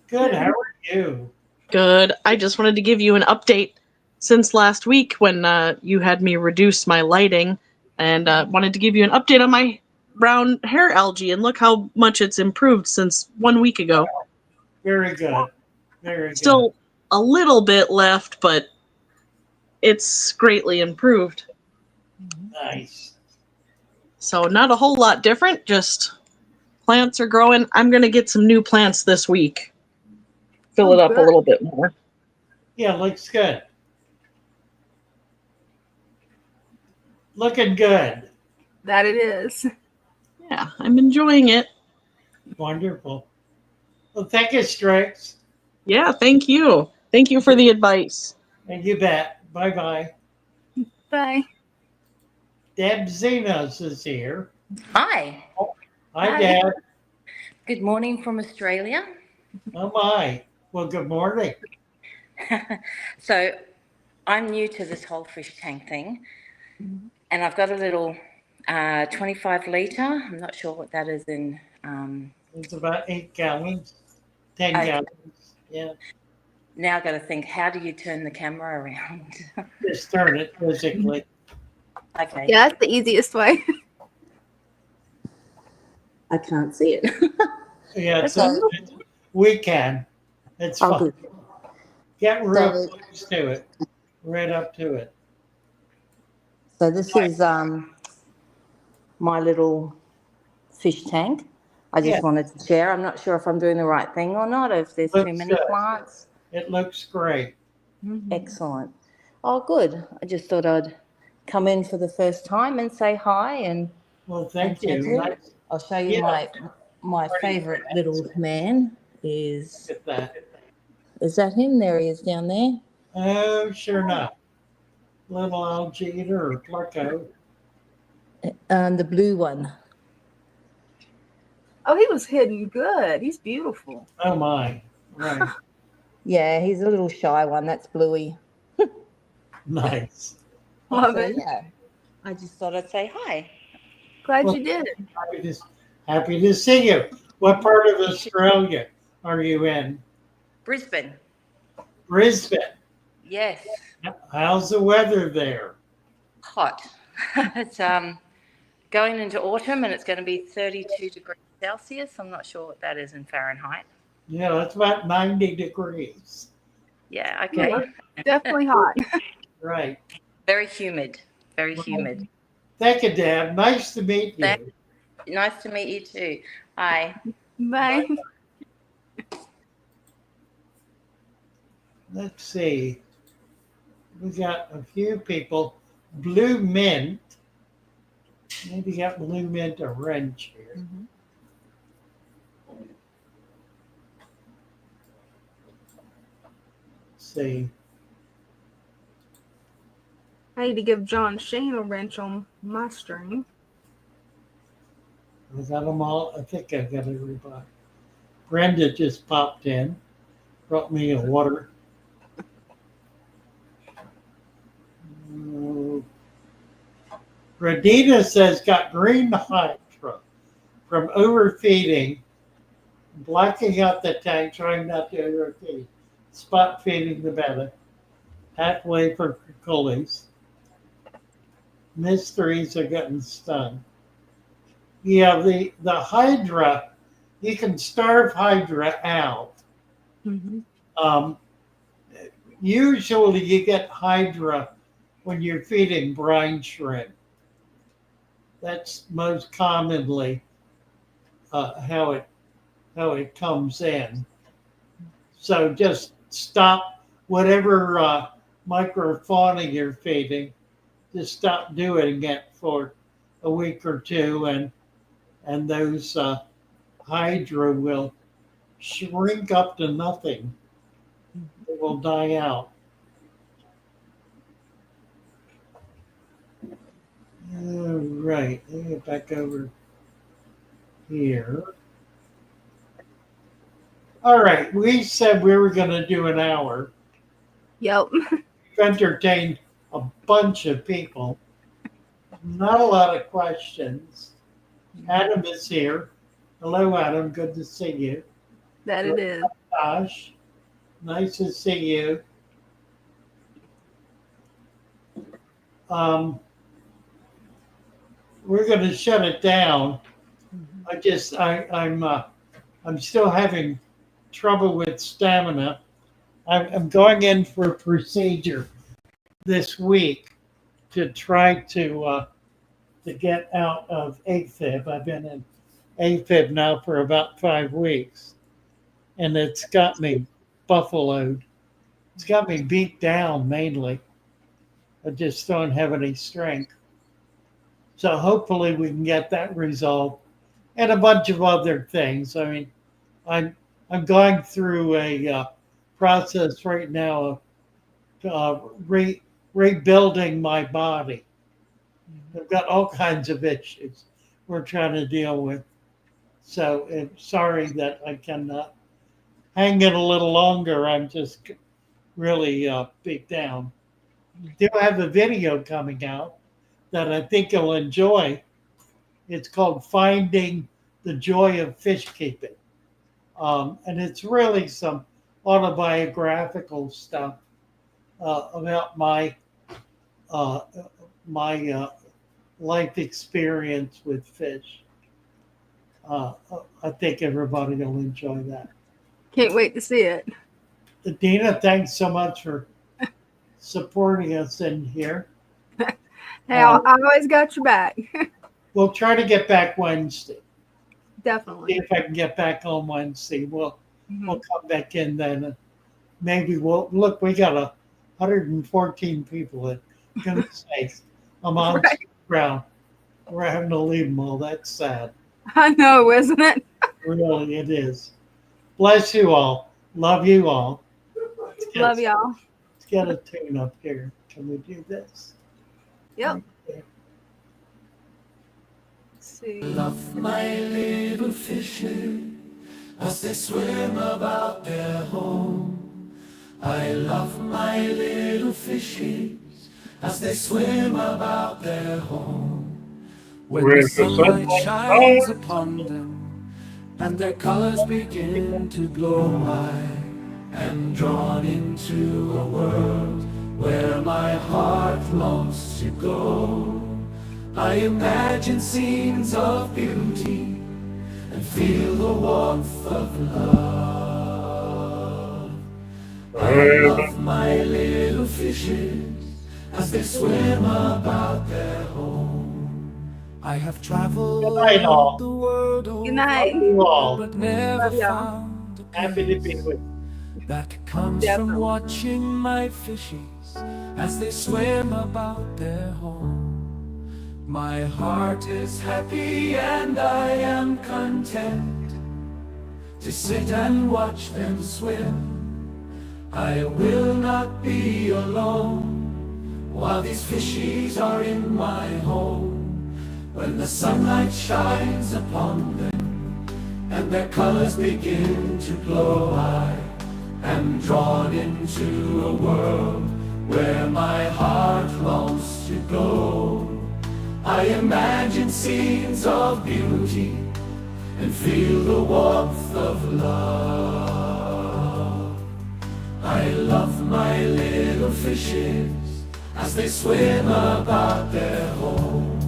Speaker 2: Good. How are you?
Speaker 13: Good. I just wanted to give you an update since last week when you had me reduce my lighting, and wanted to give you an update on my brown hair algae, and look how much it's improved since 1 week ago.
Speaker 2: Very good. Very good.
Speaker 13: Still a little bit left, but it's greatly improved.
Speaker 2: Nice.
Speaker 13: So not a whole lot different, just plants are growing. I'm going to get some new plants this week. Fill it up a little bit more.
Speaker 2: Yeah, looks good. Looking good.
Speaker 3: That it is.
Speaker 13: Yeah, I'm enjoying it.
Speaker 2: Wonderful. Well, thank you, Strix.
Speaker 13: Yeah, thank you. Thank you for the advice.
Speaker 2: And you bet. Bye-bye.
Speaker 3: Bye.
Speaker 2: Deb Zenos is here.
Speaker 14: Hi.
Speaker 2: Hi, Deb.
Speaker 14: Good morning from Australia.
Speaker 2: Oh, my. Well, good morning.
Speaker 14: So I'm new to this whole fish tank thing, and I've got a little 25 litre. I'm not sure what that is in.
Speaker 2: It's about 8 gallons, 10
Speaker 14: Okay.
Speaker 2: gallons. Yeah.
Speaker 14: Now I've got to think, how do you turn the camera around?
Speaker 2: Just turn it physically.
Speaker 14: Okay.
Speaker 3: Yeah, that's the easiest way.
Speaker 14: I can't see it.
Speaker 2: Yeah,
Speaker 14: So-
Speaker 2: we can. It's
Speaker 14: Oh,
Speaker 2: fine.
Speaker 14: good.
Speaker 2: Get real
Speaker 14: So-
Speaker 2: close to it, right up to it.
Speaker 14: So this is my little fish tank. I just
Speaker 2: Yeah.
Speaker 14: wanted to share. I'm not sure if I'm doing the right thing or not, or if there's too
Speaker 2: Looks
Speaker 14: many
Speaker 2: good.
Speaker 14: plants.
Speaker 2: It looks great.
Speaker 14: Excellent. Oh, good. I just thought I'd come in for the first time and say hi and
Speaker 2: Well, thank
Speaker 14: and
Speaker 2: you.
Speaker 14: chat to
Speaker 2: Nice.
Speaker 14: I'll show you
Speaker 2: Yeah.
Speaker 14: my favorite little man is.
Speaker 2: Look at that.
Speaker 14: Is that him? There he is down there.
Speaker 2: Oh, sure enough. Little algae eater or pleco.
Speaker 14: The blue one.
Speaker 3: Oh, he was hidden good. He's beautiful.
Speaker 2: Oh, my. Right.
Speaker 14: Yeah, he's a little shy one. That's Bluey.
Speaker 2: Nice.
Speaker 3: Love
Speaker 14: So,
Speaker 3: it.
Speaker 14: yeah, I just thought I'd say hi.
Speaker 3: Glad
Speaker 2: Well,
Speaker 3: you did.
Speaker 2: Happy to see you. What part of Australia are you in?
Speaker 14: Brisbane.
Speaker 2: Brisbane.
Speaker 14: Yes.
Speaker 2: How's the weather there?
Speaker 14: Hot. It's going into autumn and it's going to be 32 degrees Celsius. I'm not sure what that is in Fahrenheit.
Speaker 2: Yeah, that's about 90 degrees.
Speaker 14: Yeah, okay.
Speaker 3: Yeah, definitely hot.
Speaker 2: Right.
Speaker 14: Very humid. Very humid.
Speaker 2: Thank you, Dad. Nice to meet you.
Speaker 14: Nice to meet you too. Hi.
Speaker 3: Bye.
Speaker 2: Let's see. We got a few people. Blue mint. Maybe got blue mint orange here.
Speaker 14: Mm-hmm.
Speaker 2: Let's see.
Speaker 3: I need to give John Shane a wrench on my string.
Speaker 2: I got them all. I think I got everybody. Brenda just popped in, brought me a water. Radina says got green hydra from overfeeding, blacking out the tank, trying not to overfeed, spot feeding the belly, halfway for cullies. Mysteries are getting stung. Yeah, the hydra, you can starve hydra out. Usually you get hydra when you're feeding brine shrimp. That's most commonly how it comes in. So just stop whatever microfauna you're feeding. Just stop doing it for a week or two, and those hydra will shrink up to nothing. It will die out. All right, let me get back over here. All right, we said we were going to do an hour.
Speaker 3: Yep.
Speaker 2: We've entertained a bunch of people. Not a lot of questions. Adam is here. Hello, Adam. Good to see you.
Speaker 3: That it is.
Speaker 2: Josh, nice to see you. We're going to shut it down. I'm still having trouble with stamina. I'm going in for a procedure this week to try to get out of AFib. I've been in AFib now for about 5 weeks, and it's got me buffaloed. It's got me beat down mainly. I just don't have any strength. So hopefully we can get that resolved, and a bunch of other things. I mean, I'm going through a process right now of rebuilding my body. I've got all kinds of issues we're trying to deal with. So I'm sorry that I cannot hang it a little longer. I'm just really beat down. Do have a video coming out that I think you'll enjoy. It's called Finding the Joy of Fish Keeping. And it's really some autobiographical stuff about uh, my life experience with fish. I think everybody will enjoy that.
Speaker 3: Can't wait to see it.
Speaker 2: Dina, thanks so much for supporting us in here.
Speaker 3: Hey, I always got your back.
Speaker 2: We'll try to get back Wednesday.
Speaker 3: Definitely.
Speaker 2: See if I can get back on Wednesday. We'll come back in then. Maybe we'll look. We got 114 people at goodness sakes. I'm on ground. We're having to leave them all. That's sad.
Speaker 3: I know, isn't it?
Speaker 2: Really, it is. Bless you all. Love you all.
Speaker 3: Love y'all.
Speaker 2: Let's get a tune up here. Can we do this?
Speaker 3: Yep.
Speaker 2: Okay.
Speaker 3: Let's see.
Speaker 1: Love my little fishes as they swim about their home. I love my little fishes as they swim about their home. When the sunlight shines upon them and their colors begin to glow, I am drawn into a world where my heart longs to go. I imagine scenes of beauty and feel the warmth of love. I love my little fishes as they swim about their home. I have traveled the world over, but never found a place that comes from watching my fishies as they swim about their home. My heart is happy and I am content to sit and watch them swim. I will not be alone while these fishies are in my home. When the sunlight shines upon them and their colors begin to glow, I am drawn into a world where my heart longs to go. I imagine scenes of beauty and feel the warmth of love. I love my little fishes as they swim about their home.